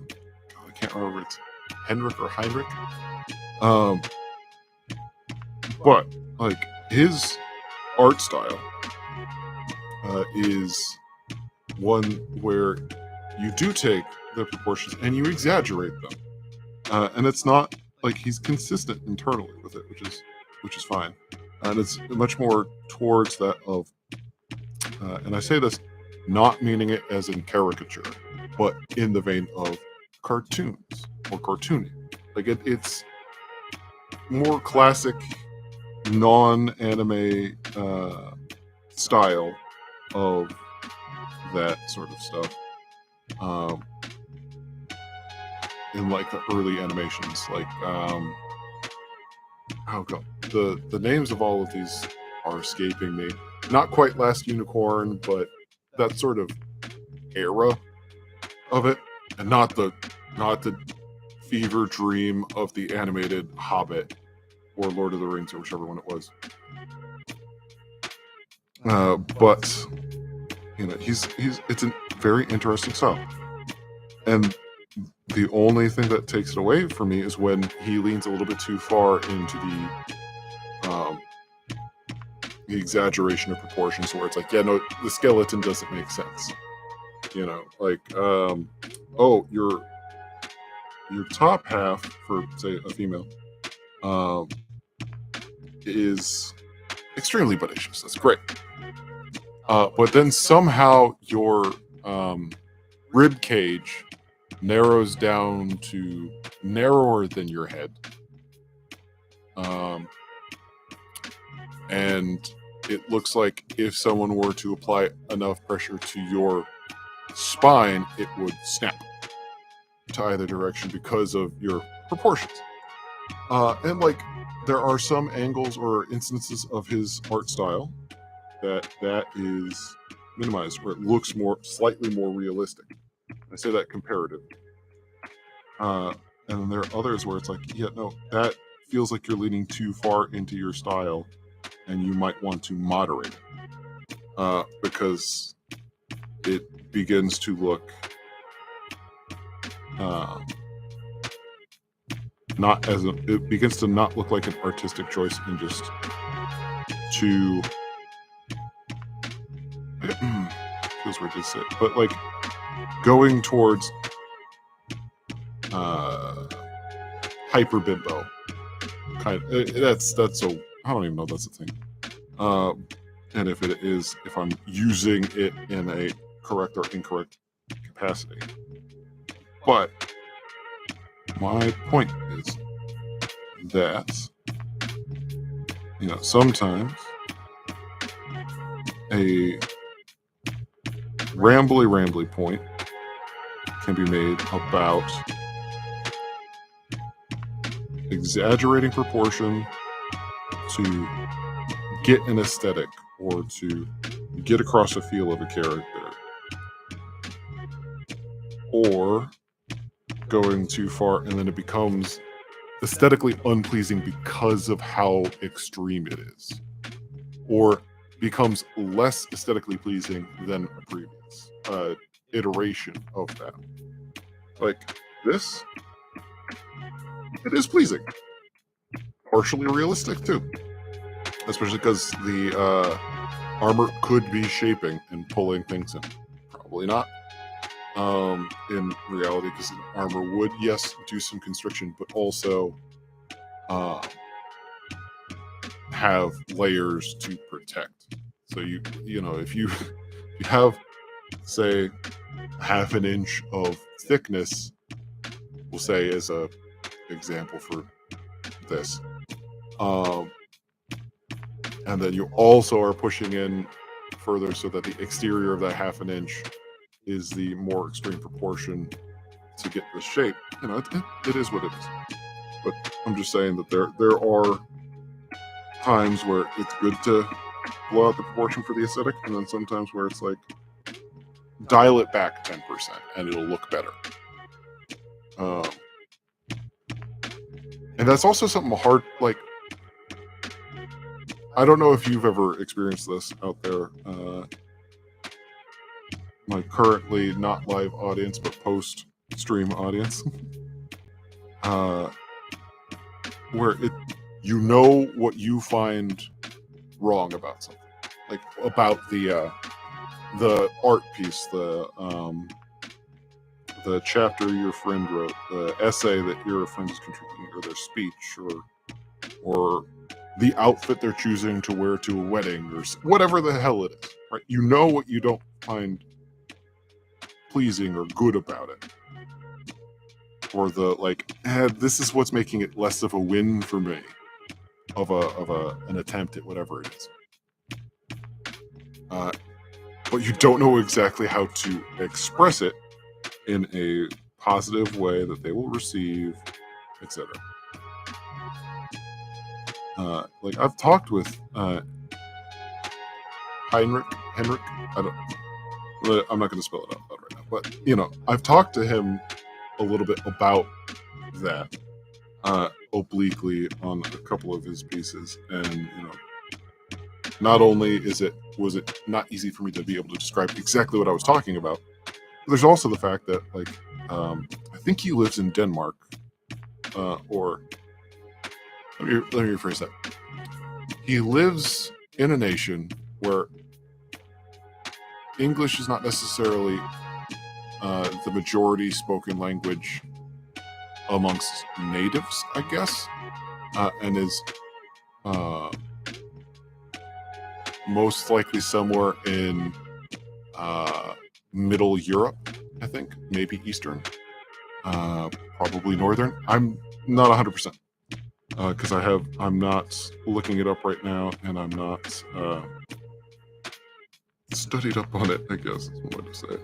can't remember if it's Henrik or Heinrich. But like his art style is one where you do take the proportions and you exaggerate them, and it's not like he's consistent internally with it, which is fine, and it's much more towards that of. And I say this not meaning it as in caricature, but in the vein of cartoons or cartooning. Like it's more classic, non-anime style of that sort of stuff. In like the early animations, like oh god, the names of all of these are escaping me. Not quite Last Unicorn, but that sort of era of it, and not the fever dream of the animated Hobbit or Lord of the Rings or whichever one it was. But it's a very interesting style, and the only thing that takes it away from me is when he leans a little bit too far into the exaggeration of proportions, where it's like, yeah, no, the skeleton doesn't make sense. Like, oh, your top half for, say, a female is extremely bodacious. That's great. But then somehow your rib cage narrows down to narrower than your head, And it looks like if someone were to apply enough pressure to your spine, it would snap to either direction because of your proportions. And like, there are some angles or instances of his art style that is minimized, where it looks slightly more realistic. I say that comparative. And then there are others where it's like, yeah, no, that feels like you're leaning too far into your style, and you might want to moderate it, because it begins to look it begins to not look like an artistic choice, and just to feels weird to say, but like going towards hyper bimbo kind of, that's so, I don't even know if that's a thing. And if it is, if I'm using it in a correct or incorrect capacity. But my point is that, sometimes a rambly point can be made about exaggerating proportion to get an aesthetic or to get across a feel of a character, or going too far and then it becomes aesthetically unpleasing because of how extreme it is, or becomes less aesthetically pleasing than a previous iteration of that. Like this, it is pleasing, partially realistic too, especially because the armor could be shaping and pulling things in. Probably not in reality, because the armor would, yes, do some constriction, but also have layers to protect. So if you have, say, half an inch of thickness, we'll say as a example for this, and then you also are pushing in further so that the exterior of that half an inch is the more extreme proportion to get the shape. It is what it is. But I'm just saying that there are times where it's good to blow out the proportion for the aesthetic, and then sometimes where it's like, dial it back 10% and it'll look better. And that's also something hard, like, I don't know if you've ever experienced this out there, my currently not live audience, but post-stream audience, where what you find wrong about something, like about the art piece, the chapter your friend wrote, the essay that your friend is contributing, or their speech, or the outfit they're choosing to wear to a wedding, or whatever the hell it is, right? What you don't find pleasing or good about it, or the this is what's making it less of a win for me, of an attempt at whatever it is. But you don't know exactly how to express it in a positive way that they will receive, etc. I've talked with Henrik. I'm not going to spell it out loud right now, but I've talked to him a little bit about that, obliquely, on a couple of his pieces, and not only was it not easy for me to be able to describe exactly what I was talking about, but there's also the fact that I think he lives in Denmark, or let me rephrase that. He lives in a nation where English is not necessarily the majority spoken language amongst natives, I guess, and is most likely somewhere in Middle Europe, I think, maybe Eastern, probably Northern. I'm not 100%. because I'm not looking it up right now, and I'm not studied up on it, I guess is one way to say it.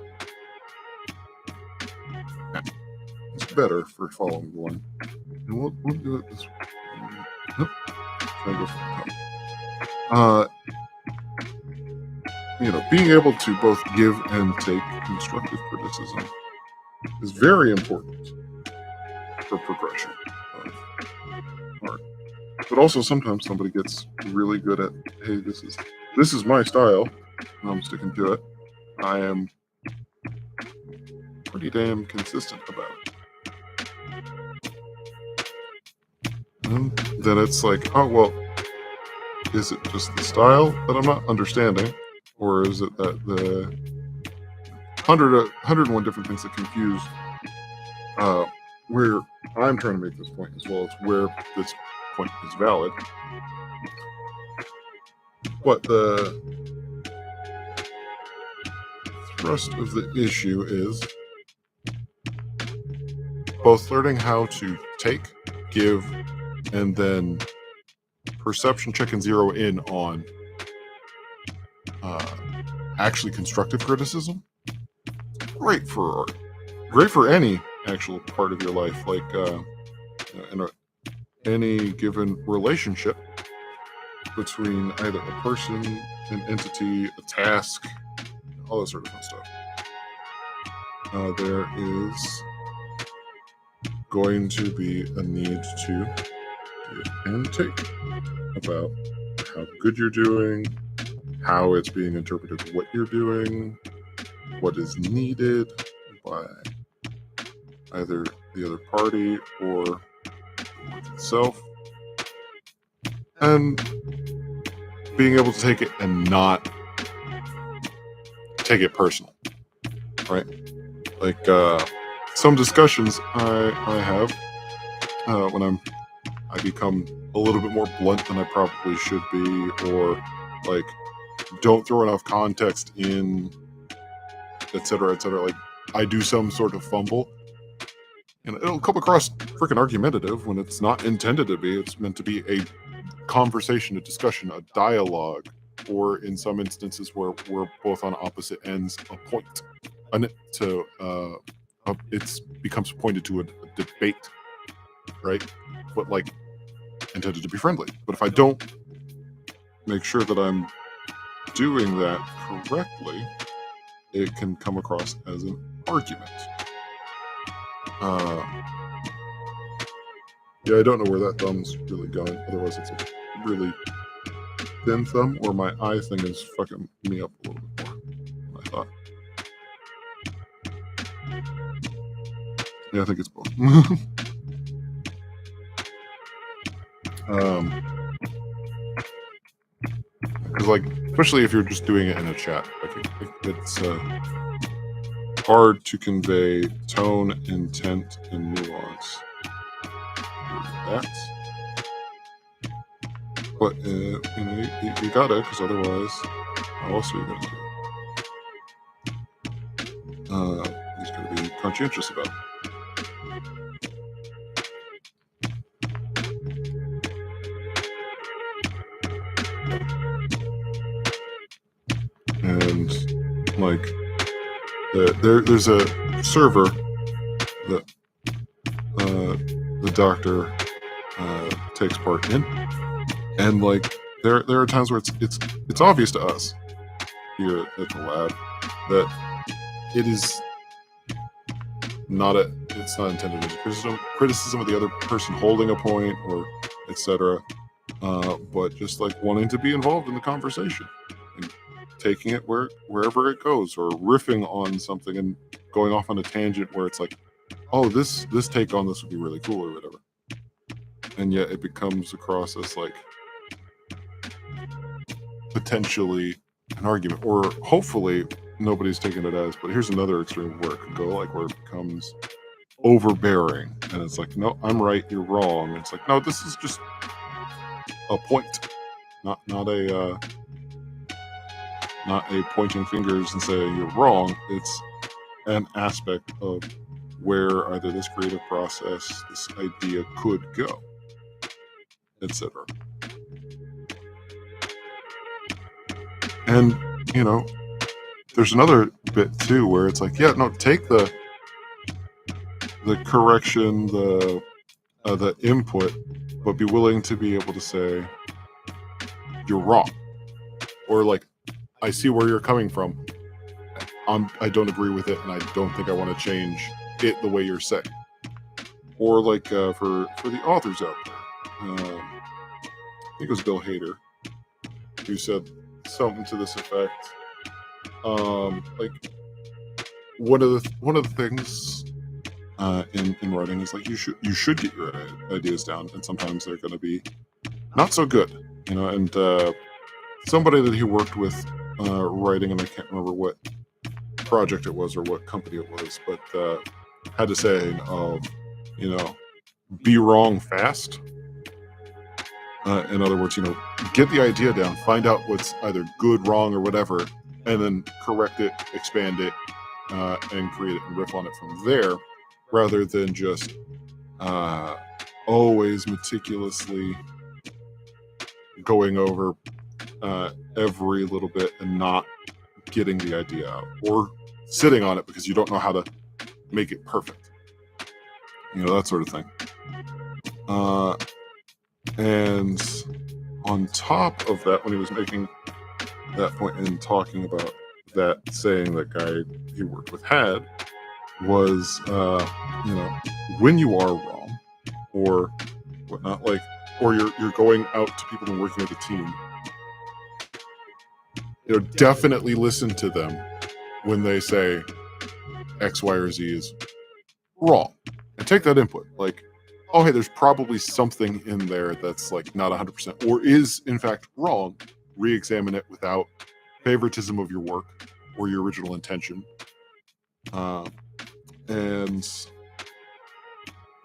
It's better for following the line. And we'll do it this way. Nope. Try to go from the top. Being able to both give and take constructive criticism is very important for progression of art. But also sometimes somebody gets really good at, hey, this is my style, and I'm sticking to it. I am pretty damn consistent about it. And then it's like, oh, well, is it just the style that I'm not understanding? Or is it that the 101 different things that confuse where I'm trying to make this point, as well as where this point is valid? But the thrust of the issue is both learning how to take, give, and then perception check and zero in on actually constructive criticism. Great for art. Great for any actual part of your life, like in any given relationship between either a person, an entity, a task, all that sort of fun stuff. There is going to be a need to give and take about how good you're doing, how it's being interpreted, what you're doing, what is needed by either the other party or the work itself, and being able to take it and not take it personal, right? Like some discussions I have when I become a little bit more blunt than I probably should be, or like don't throw enough context in, etc., etc. Like I do some sort of fumble, and it'll come across freaking argumentative when it's not intended to be. It's meant to be a conversation, a discussion, a dialogue, or in some instances where we're both on opposite ends, a point. It becomes pointed to a debate, right? But like intended to be friendly. But if I don't make sure that I'm doing that correctly, it can come across as an argument. Yeah, I don't know where that thumb's really going. Otherwise, it's a really thin thumb, or my eye thing is fucking me up a little bit more than I thought. Yeah, I think it's both. Because, like, especially if you're just doing it in a chat, like it's hard to convey tone, intent, and nuance. That. But you gotta, because otherwise, how else are you gonna do it? You just gotta be conscientious about it. And like, there's a server that the doctor takes part in, and like there are times where it's obvious to us here at the lab that it is it's not intended as criticism of the other person holding a point or etc. But just like wanting to be involved in the conversation and taking it wherever it goes, or riffing on something and going off on a tangent where it's like, oh, this take on this would be really cool or whatever. And yet it becomes across as like potentially an argument, or hopefully nobody's taking it as, but here's another extreme where it could go, like where it becomes overbearing and it's like, no, I'm right, you're wrong. It's like, no, this is just a point, not a pointing fingers and saying you're wrong. It's an aspect of where either this creative process, this idea could go. etc. And there's another bit too where it's like, yeah, no, take the correction, the input, but be willing to be able to say you're wrong, or like, I see where you're coming from. I don't agree with it, and I don't think I want to change it the way you're saying. Or like for the authors out there, I think it was Bill Hader who said something to this effect. Like one of the things in writing is like you should get your ideas down, and sometimes they're going to be not so good, And somebody that he worked with writing, and I can't remember what project it was or what company it was, but had to say, be wrong fast. In other words, get the idea down, find out what's either good, wrong, or whatever, and then correct it, expand it, and create it and riff on it from there, rather than just always meticulously going over every little bit and not getting the idea out, or sitting on it because you don't know how to make it perfect. That sort of thing. And on top of that, when he was making that point and talking about that saying that guy he worked with had, was, when you are wrong or whatnot, like, or you're going out to people and working with a team, definitely listen to them when they say X, Y, or Z is wrong, and take that input. Like, oh, hey, there's probably something in there that's like not 100% or is in fact wrong. Re-examine it without favoritism of your work or your original intention. And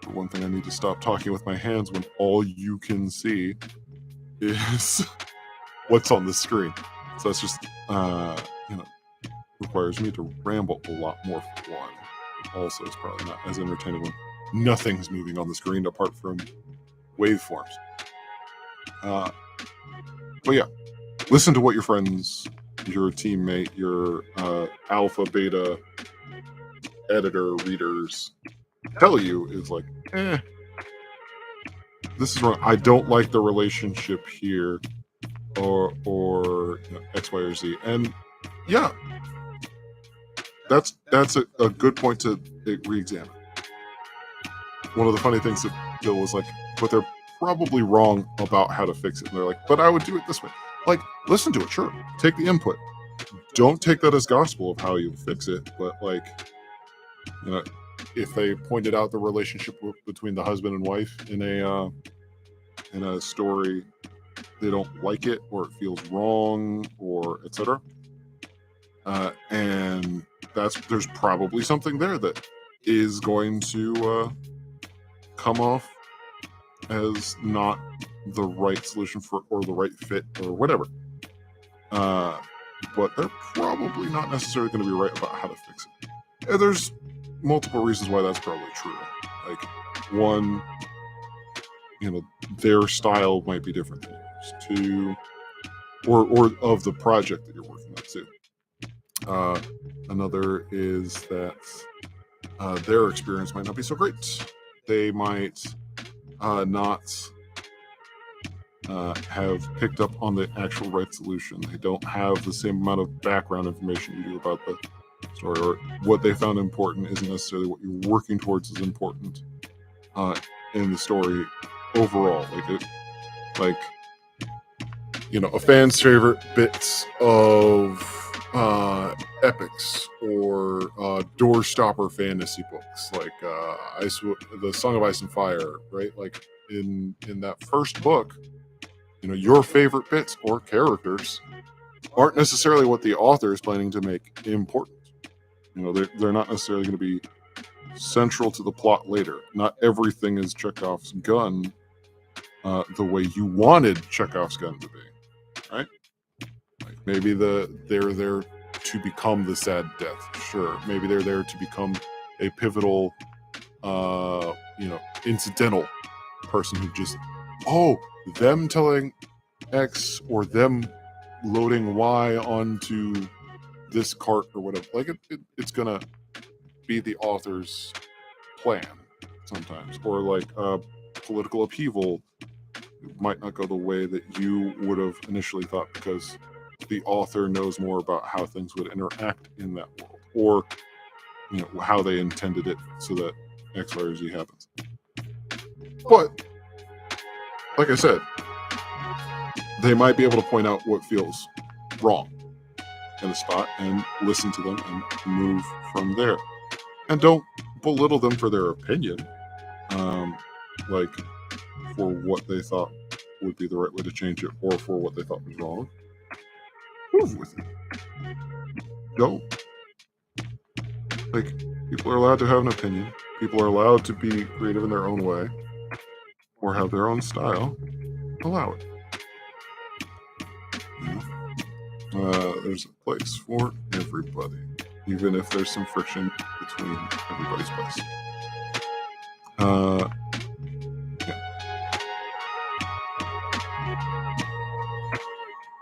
for one thing, I need to stop talking with my hands when all you can see is what's on the screen. So that's just, requires me to ramble a lot more for one. Also, it's probably not as entertaining when nothing's moving on the screen apart from waveforms. But yeah, listen to what your friends, your teammate, your alpha, beta, editor, readers tell you is like, this is wrong. I don't like the relationship here, or X, Y, or Z. And yeah, that's a good point to re-examine. One of the funny things that Bill was like, but they're probably wrong about how to fix it. And they're like, but I would do it this way. Like, listen to it, sure. Take the input. Don't take that as gospel of how you fix it, but like, if they pointed out the relationship between the husband and wife in a story, they don't like it, or it feels wrong, or etc. And there's probably something there that is going to come off as not the right solution for, or the right fit, or whatever. But they're probably not necessarily going to be right about how to fix it. And there's multiple reasons why that's probably true. Like, one, their style might be different than yours. Two, or of the project that you're working on too. Another is that their experience might not be so great. They might not have picked up on the actual right solution. They don't have the same amount of background information you do about the story, or what they found important isn't necessarily what you're working towards is important in the story overall. Like a fan's favorite bits of epics or doorstopper fantasy books, like the Song of Ice and Fire, right? Like in that first book, your favorite bits or characters aren't necessarily what the author is planning to make important. They're not necessarily going to be central to the plot later. Not everything is Chekhov's gun the way you wanted Chekhov's gun to be, right? Like maybe they're there to become the sad death. Sure. Maybe they're there to become a pivotal, incidental person who just oh, them telling X or them loading Y onto this cart or whatever. Like it's gonna be the author's plan sometimes, or like political upheaval might not go the way that you would have initially thought because the author knows more about how things would interact in that world, or how they intended it so that X, Y, or Z happens. But like I said, they might be able to point out what feels wrong in a spot and listen to them and move from there. And don't belittle them for their opinion, like for what they thought would be the right way to change it or for what they thought was wrong. Move with it. Don't. Like, people are allowed to have an opinion. People are allowed to be creative in their own way or have their own style. Allow it. There's a place for everybody, even if there's some friction between everybody's place. Yeah.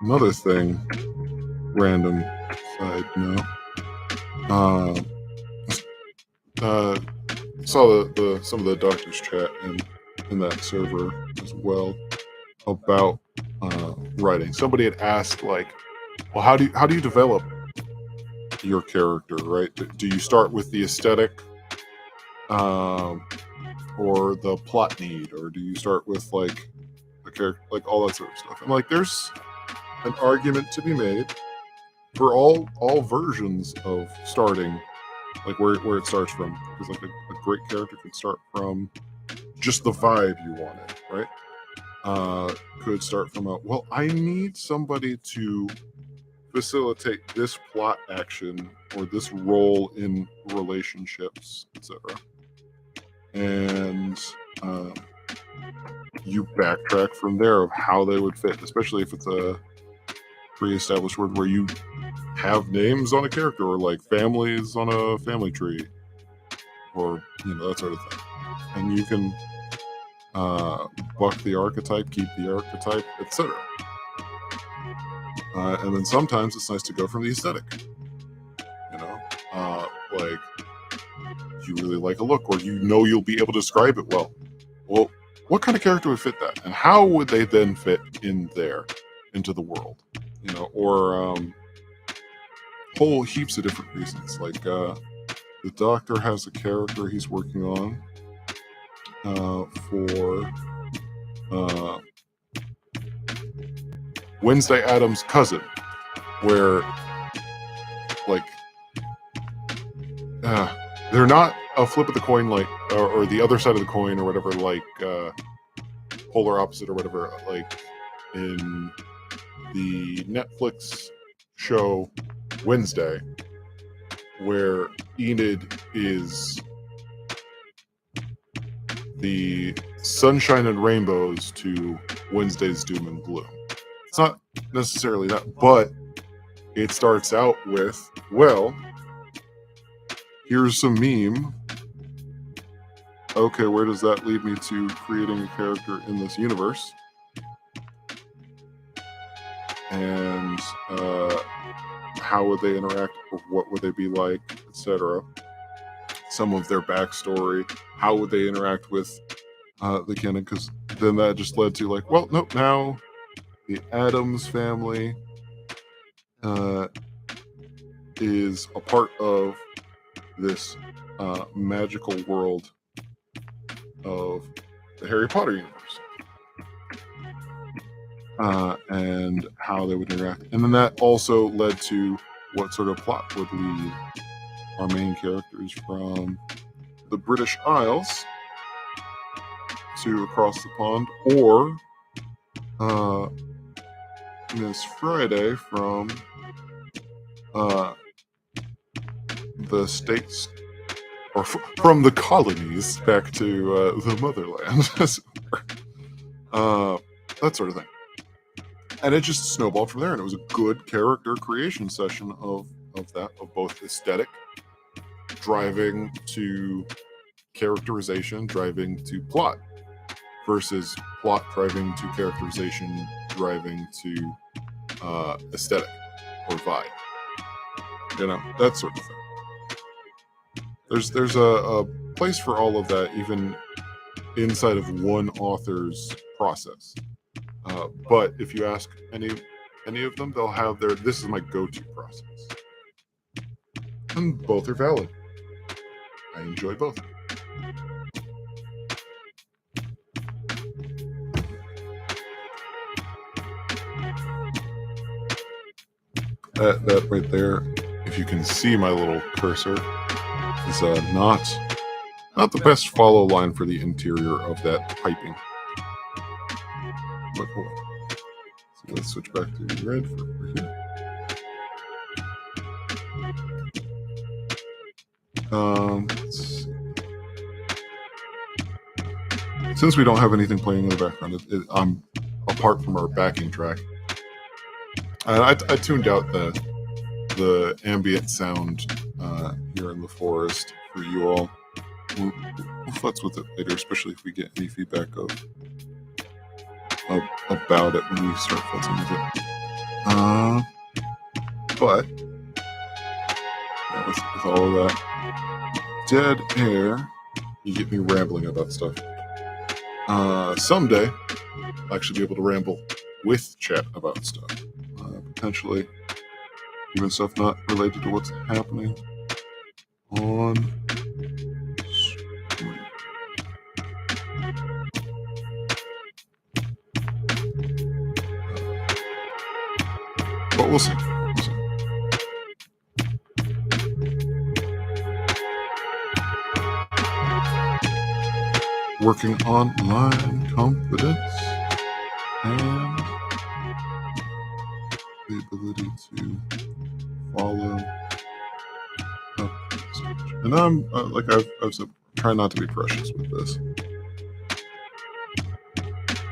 Another thing, random side note. Saw some of the doctors chat in that server as well about writing. Somebody had asked, like, well, how do you develop your character, right? Do you start with the aesthetic, or the plot need, or do you start with like the character, like all that sort of stuff? And like, there's an argument to be made for all versions of starting, like where it starts from, because like a great character could start from just the vibe you wanted, right? Could start from well, I need somebody to facilitate this plot action or this role in relationships, etc. And you backtrack from there of how they would fit, especially if it's a pre-established word where you have names on a character or like families on a family tree or that sort of thing. And you can buck the archetype, keep the archetype, etc. And then sometimes it's nice to go from the aesthetic. Like you really like a look, or you'll be able to describe it well. Well, what kind of character would fit that, and how would they then fit in there into the world? Or whole heaps of different reasons. Like the Doctor has a character he's working on for Wednesday Addams' cousin, where like they're not a flip of the coin, like or the other side of the coin or whatever, like polar opposite or whatever, like in the Netflix show Wednesday, where Enid is the sunshine and rainbows to Wednesday's doom and gloom. It's not necessarily that, but it starts out with, well, here's some meme. Okay, where does that lead me to creating a character in this universe? And how would they interact? What would they be like, etc. Some of their backstory. How would they interact with the canon? Because then that just led to like, well, nope, now the Addams family is a part of this magical world of the Harry Potter universe. And how they would interact. And then that also led to what sort of plot would lead our main characters from the British Isles to across the pond, or Miss Friday from the States, or from the colonies back to the motherland. That sort of thing. And it just snowballed from there, and it was a good character creation session of both aesthetic, driving to characterization, driving to plot, versus plot driving to characterization driving to aesthetic or vibe. You know, that sort of thing. There's a place for all of that, even inside of one author's process. But if you ask any of them, they'll have their, this is my go-to process. And both are valid. I enjoy both. That right there, if you can see my little cursor, is not the best follow line for the interior of that piping. But hold on. So let's switch back to red for here. Let's see. Since we don't have anything playing in the background, apart from our backing track, I tuned out the ambient sound here in the forest for you all. We'll futz with it later, especially if we get any feedback about it when we start futzing with it. But with all of that dead air, you get me rambling about stuff. Someday, I'll actually be able to ramble with chat about stuff. Potentially, even stuff not related to what's happening on screen. But we'll see. Working on line confidence and the ability to follow up. And I'm like I've said, try not to be precious with this.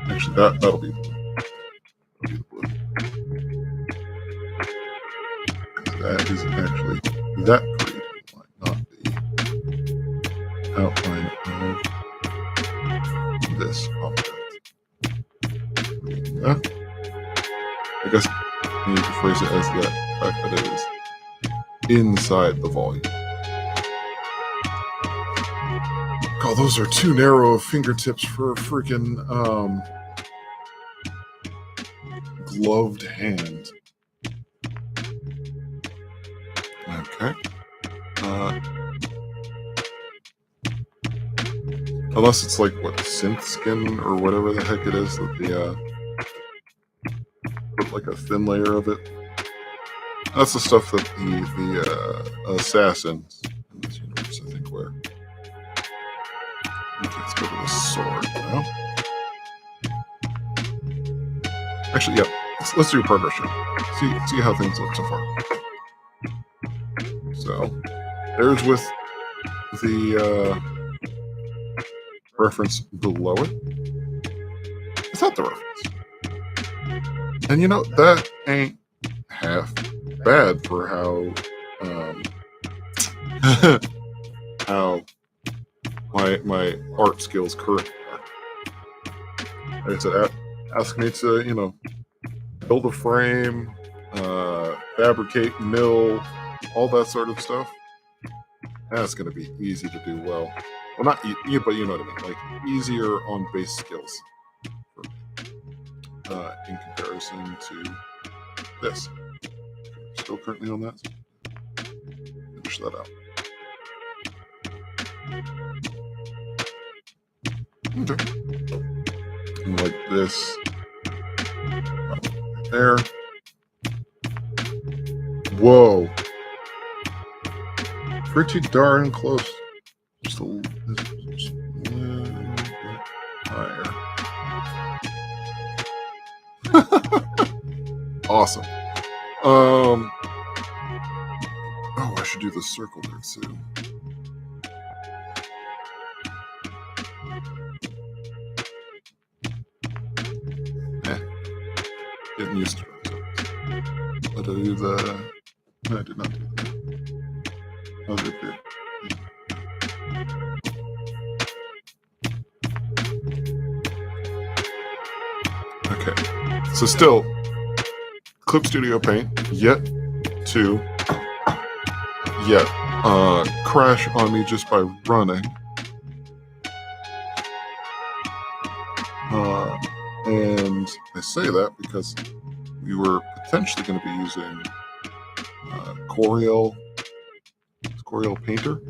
Actually, that'll be the blue. That is actually that creative line, not the outline of this object. I guess I need to phrase it as the fact that it is inside the volume. God, those are too narrow of fingertips for a freaking gloved hand. Okay. Unless it's like what, synth skin or whatever the heck it is that put like a thin layer of it. That's the stuff that the assassins in this universe, I think, wear. Okay, let's go to the sword now. Actually, yeah, let's do a progression. See how things look so far. So there's with the reference below it. Is that the reference? And you know, that ain't half bad for how how my art skills currently are. Like I said, ask me to, you know, build a frame, fabricate, mill, all that sort of stuff. That's going to be easy to do well. Well, not easy, but you know what I mean. Like, easier on base skills for me, in comparison to this. Still currently on that. Finish that out. Okay. And like this. Right there. Whoa. Pretty darn close. Just a little bit higher. Awesome. Oh, I should do the circle there too. Getting used to it. But I do the. No, I did not do that. I'll do it. Okay, so still, Clip Studio Paint yet crash on me just by running. And I say that because we were potentially going to be using Corel Painter,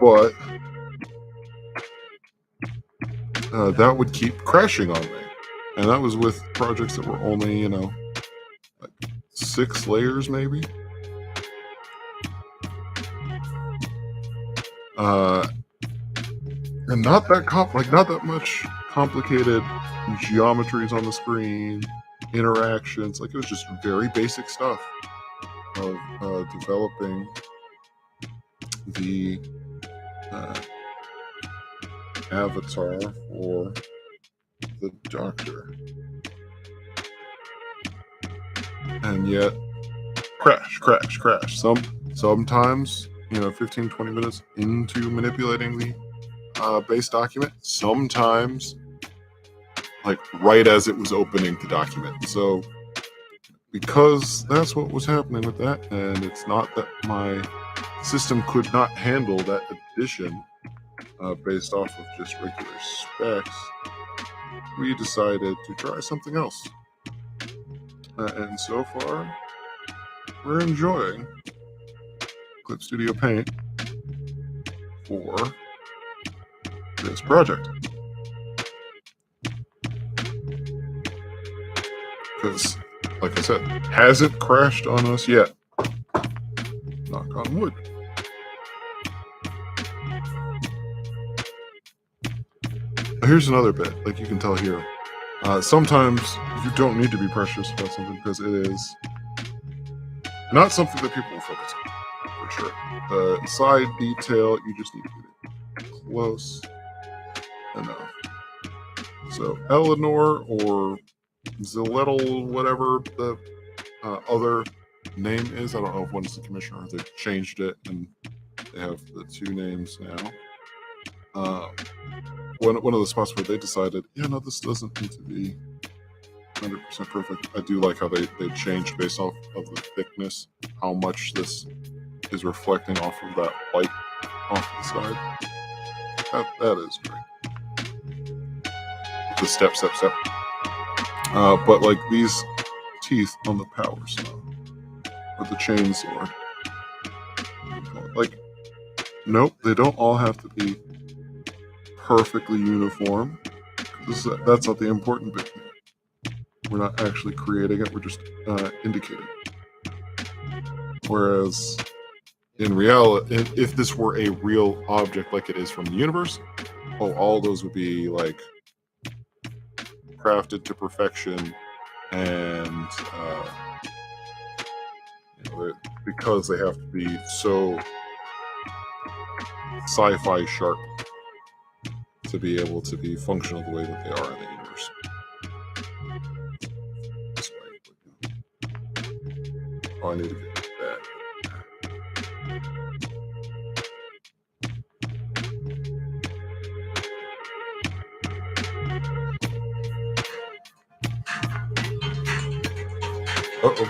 but that would keep crashing on me, and that was with projects that were only, like 6 layers maybe. And not that much complicated geometries on the screen, interactions. Like, it was just very basic stuff of developing the avatar for the Doctor. And yet, crash. Sometimes, 15, 20 minutes into manipulating the base document, sometimes like right as it was opening the document. So because that's what was happening with that, and it's not that my system could not handle that addition based off of just regular specs, we decided to try something else. And so far, we're enjoying Clip Studio Paint for this project. Because, like I said, hasn't crashed on us yet. Knock on wood. Here's another bit, like you can tell here. Sometimes you don't need to be precious about something because it is not something that people will focus on, for sure. The side detail, you just need to get it close enough. So Eleanor or Zillettle, whatever the other name is, I don't know if one is the commissioner or they've changed it and they have the 2 names now. One of the spots where they decided, this doesn't need to be 100% perfect. I do like how they changed based off of the thickness, how much this is reflecting off of that light off the side. That is great. The step. But like these teeth on the power saw or the chainsaw, like, nope, they don't all have to be perfectly uniform. That's not the important bit. We're not actually creating it, we're just indicating. Whereas in reality, if this were a real object like it is from the universe, all those would be like crafted to perfection, and because they have to be so sci-fi sharp to be able to be functional the way that they are in the universe. I need to get that. Uh-oh.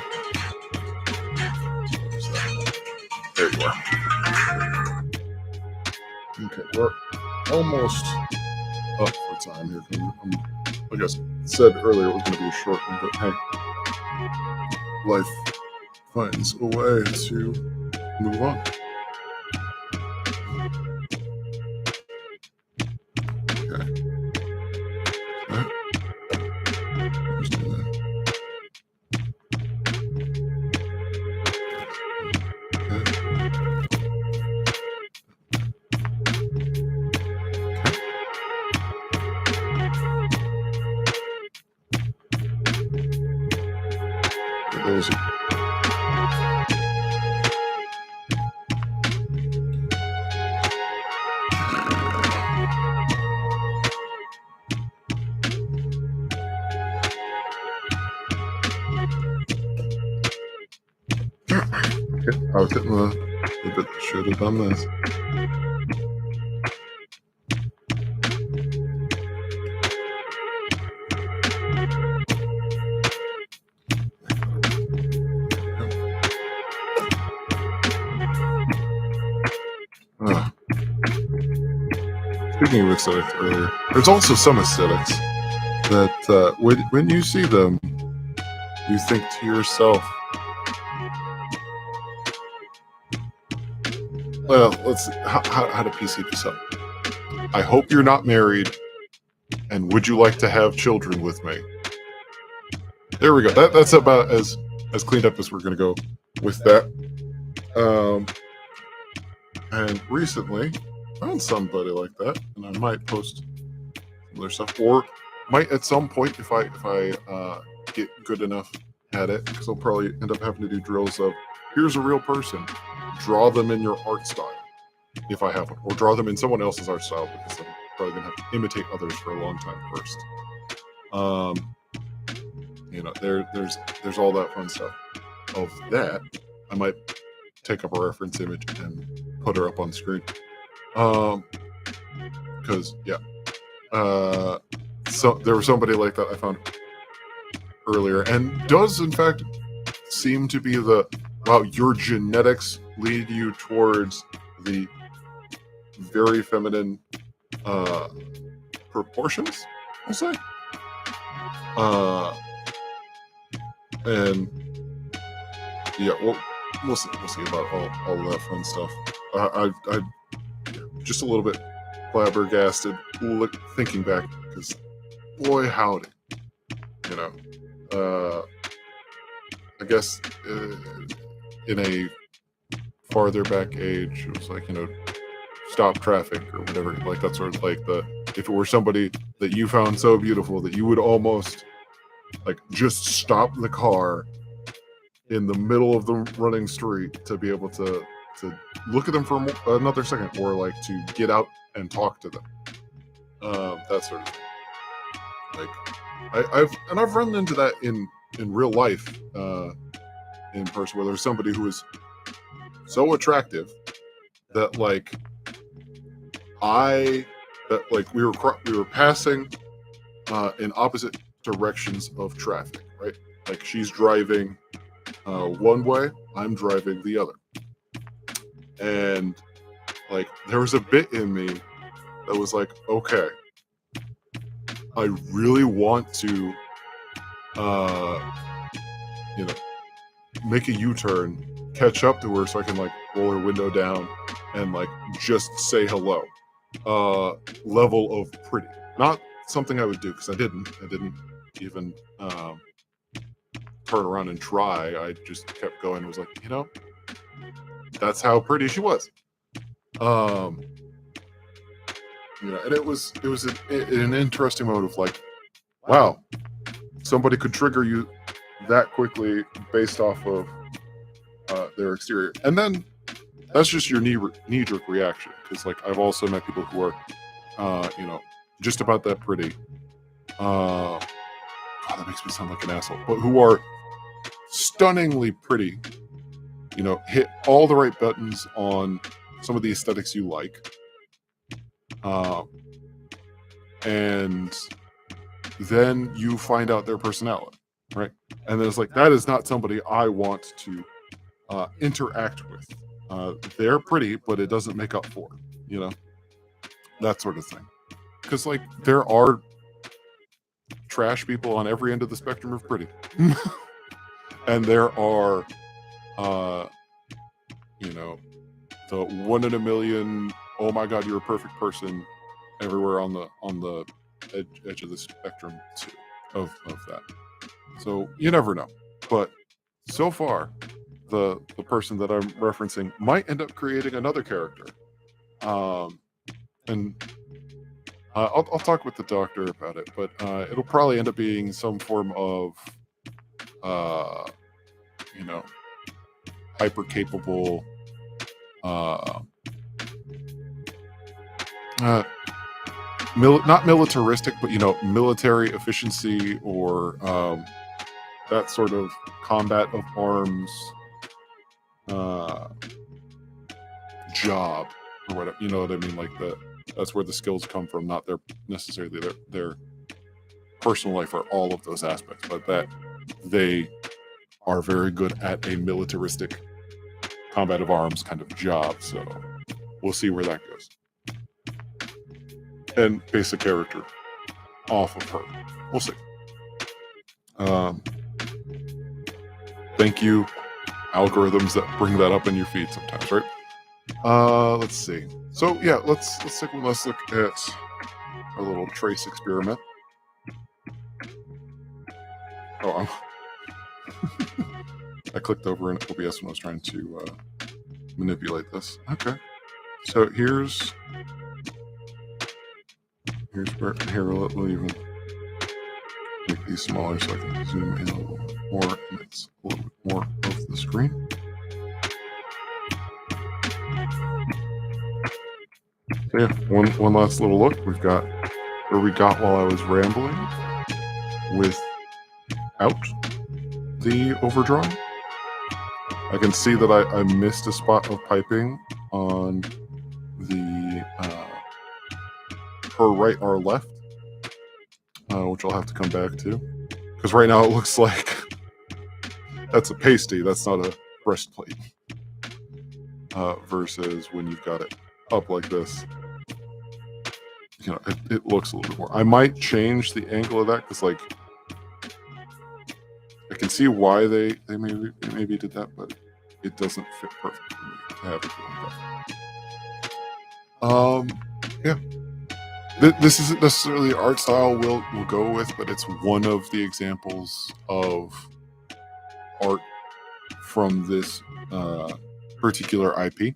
There you are. Okay, we're almost up for time here. Like I said earlier, it was going to be a short one, but hey, life finds a way to move on. Okay. All right. Let's do that. Those I was hitting the bit that should have done this. speaking of aesthetics earlier, there's also some aesthetics that when you see them, you think to yourself, well, let's see, how to PC this up. I hope you're not married, and would you like to have children with me? There we go. That's about as cleaned up as we're going to go with that. And recently, I found somebody like that, and I might post other stuff, or might at some point if I get good enough at it, because I'll probably end up having to do drills of here's a real person, draw them in your art style if I have one, or draw them in someone else's art style, because I'm probably gonna have to imitate others for a long time first. You know, there's all that fun stuff. Of that, I might take up a reference image and put her up on screen. Because so there was somebody like that I found earlier, and does in fact seem to be the wow, your genetics lead you towards the very feminine proportions, I'll say. And yeah, we'll see about all of that fun stuff. I just a little bit flabbergasted thinking back, because boy howdy, you know, I guess in a farther back age, it was like, you know, stop traffic or whatever, like that sort of like if it were somebody that you found so beautiful that you would almost like just stop the car in the middle of the running street to be able to look at them for another second, or like to get out and talk to them, that sort of thing. Like I've run into that in real life, in person, where there's somebody who is so attractive that like we were passing in opposite directions of traffic, right? Like she's driving one way, I'm driving the other, and like there was a bit in me that was like, okay, I really want to you know, make a U-turn, catch up to her so I can like roll her window down and like just say hello. Level of pretty, not something I would do, because I didn't even turn around and try. I just kept going and was like, you know, that's how pretty she was. You know, and it was an interesting moment of like, wow, somebody could trigger you that quickly based off of their exterior, and then that's just your knee-jerk reaction, because like I've also met people who are you know, just about that pretty, God, that makes me sound like an asshole, but who are stunningly pretty, you know, hit all the right buttons on some of the aesthetics you like, and then you find out their personality, right? And then it's like, that is not somebody I want to interact with. They're pretty, but it doesn't make up for it, you know, that sort of thing. Because like there are trash people on every end of the spectrum of pretty, and there are you know, the 1 in a million, oh my god, you're a perfect person, everywhere on the edge of the spectrum too, of that. So you never know, but so far the person that I'm referencing might end up creating another character, and I'll talk with the doctor about it, but it'll probably end up being some form of you know, hyper capable not militaristic, but you know, military efficiency, or that sort of combat of arms job, or whatever, you know what I mean? Like that's where the skills come from, not necessarily their personal life or all of those aspects, but that they are very good at a militaristic combat of arms kind of job. So we'll see where that goes. and base a character off of her. We'll see. Thank you, algorithms that bring that up in your feed sometimes, right? Let's see. So yeah, let's take one last look at our little trace experiment. Oh, I clicked over in OBS when I was trying to manipulate this. Okay, so here's where we'll even make these smaller so I can zoom in a little more, and it's a little bit more of the screen. So yeah, one last little look. We've got where we got while I was rambling without the overdrawing. I can see that I missed a spot of piping on the her right or left, which I'll have to come back to, because right now it looks like that's a pasty, that's not a breastplate, versus when you've got it up like this, you know, it looks a little bit more. I might change the angle of that, because like I can see why they maybe did that, but it doesn't fit perfectly for me to have it like that. Yeah. This isn't necessarily the art style we'll go with, but it's one of the examples of art from this particular IP.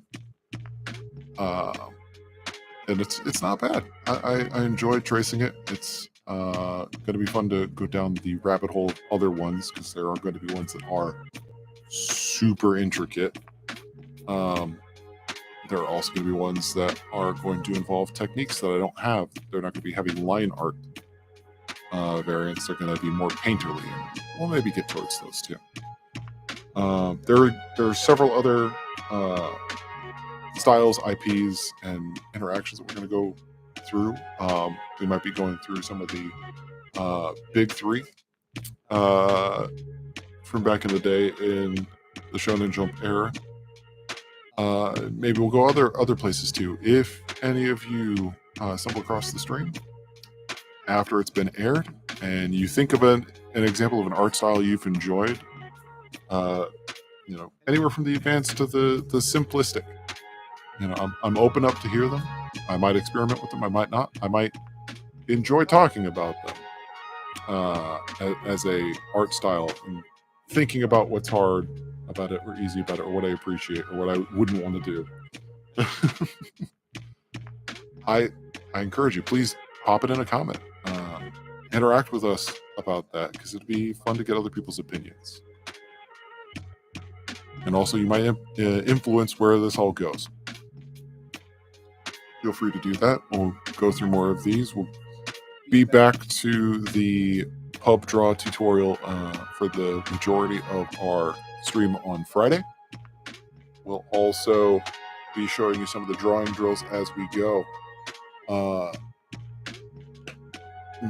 And it's not bad. I enjoyed tracing it. It's going to be fun to go down the rabbit hole of other ones, because there are going to be ones that are super intricate. There are also going to be ones that are going to involve techniques that I don't have. They're not going to be heavy line art variants. They're going to be more painterly, and we'll maybe get towards those too. There are several other styles, IPs, and interactions that we're going to go through. We might be going through some of the big three from back in the day in the Shonen Jump era. Maybe we'll go other places too. If any of you stumble across the stream after it's been aired and you think of an example of an art style you've enjoyed, you know, anywhere from the advanced to the simplistic, you know, I'm open up to hear them. I might experiment with them. I might not. I might enjoy talking about them as a art style, and thinking about what's hard about it or easy about it, or what I appreciate or what I wouldn't want to do. I encourage you, please pop it in a comment. Interact with us about that, because it'd be fun to get other people's opinions. And also, you might influence where this all goes. Feel free to do that. We'll go through more of these. We'll be back to the pub draw tutorial for the majority of our stream on Friday. We'll also be showing you some of the drawing drills as we go.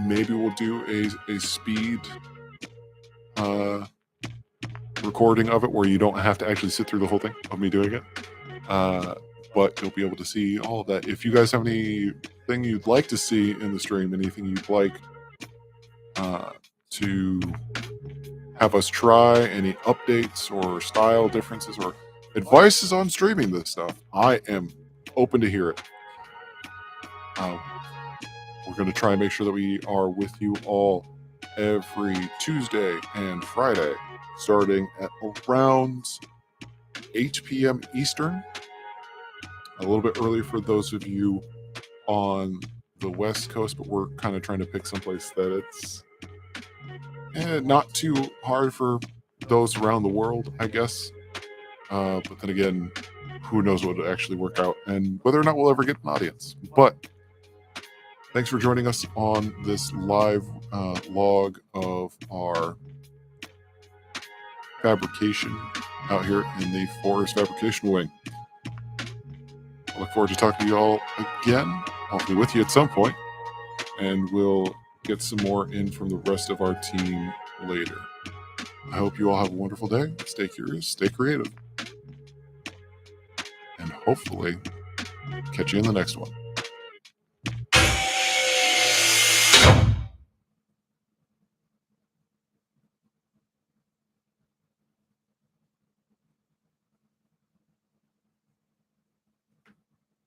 Maybe we'll do a speed recording of it, where you don't have to actually sit through the whole thing of me doing it. But you'll be able to see all of that. If you guys have anything you'd like to see in the stream, anything you'd like to have us try, any updates or style differences or advices on streaming this stuff, I am open to hear it. We're going to try and make sure that we are with you all every Tuesday and Friday, starting at around 8 p.m. Eastern. A little bit early for those of you on the West Coast, but we're kind of trying to pick someplace that it's not too hard for those around the world, I guess. But then again, who knows what will actually work out and whether or not we'll ever get an audience. But thanks for joining us on this live log of our fabrication out here in the Forest Fabrication Wing. I look forward to talking to you all again, hopefully with you at some point, and we'll get some more in from the rest of our team later. I hope you all have a wonderful day. Stay curious, stay creative, and hopefully catch you in the next one.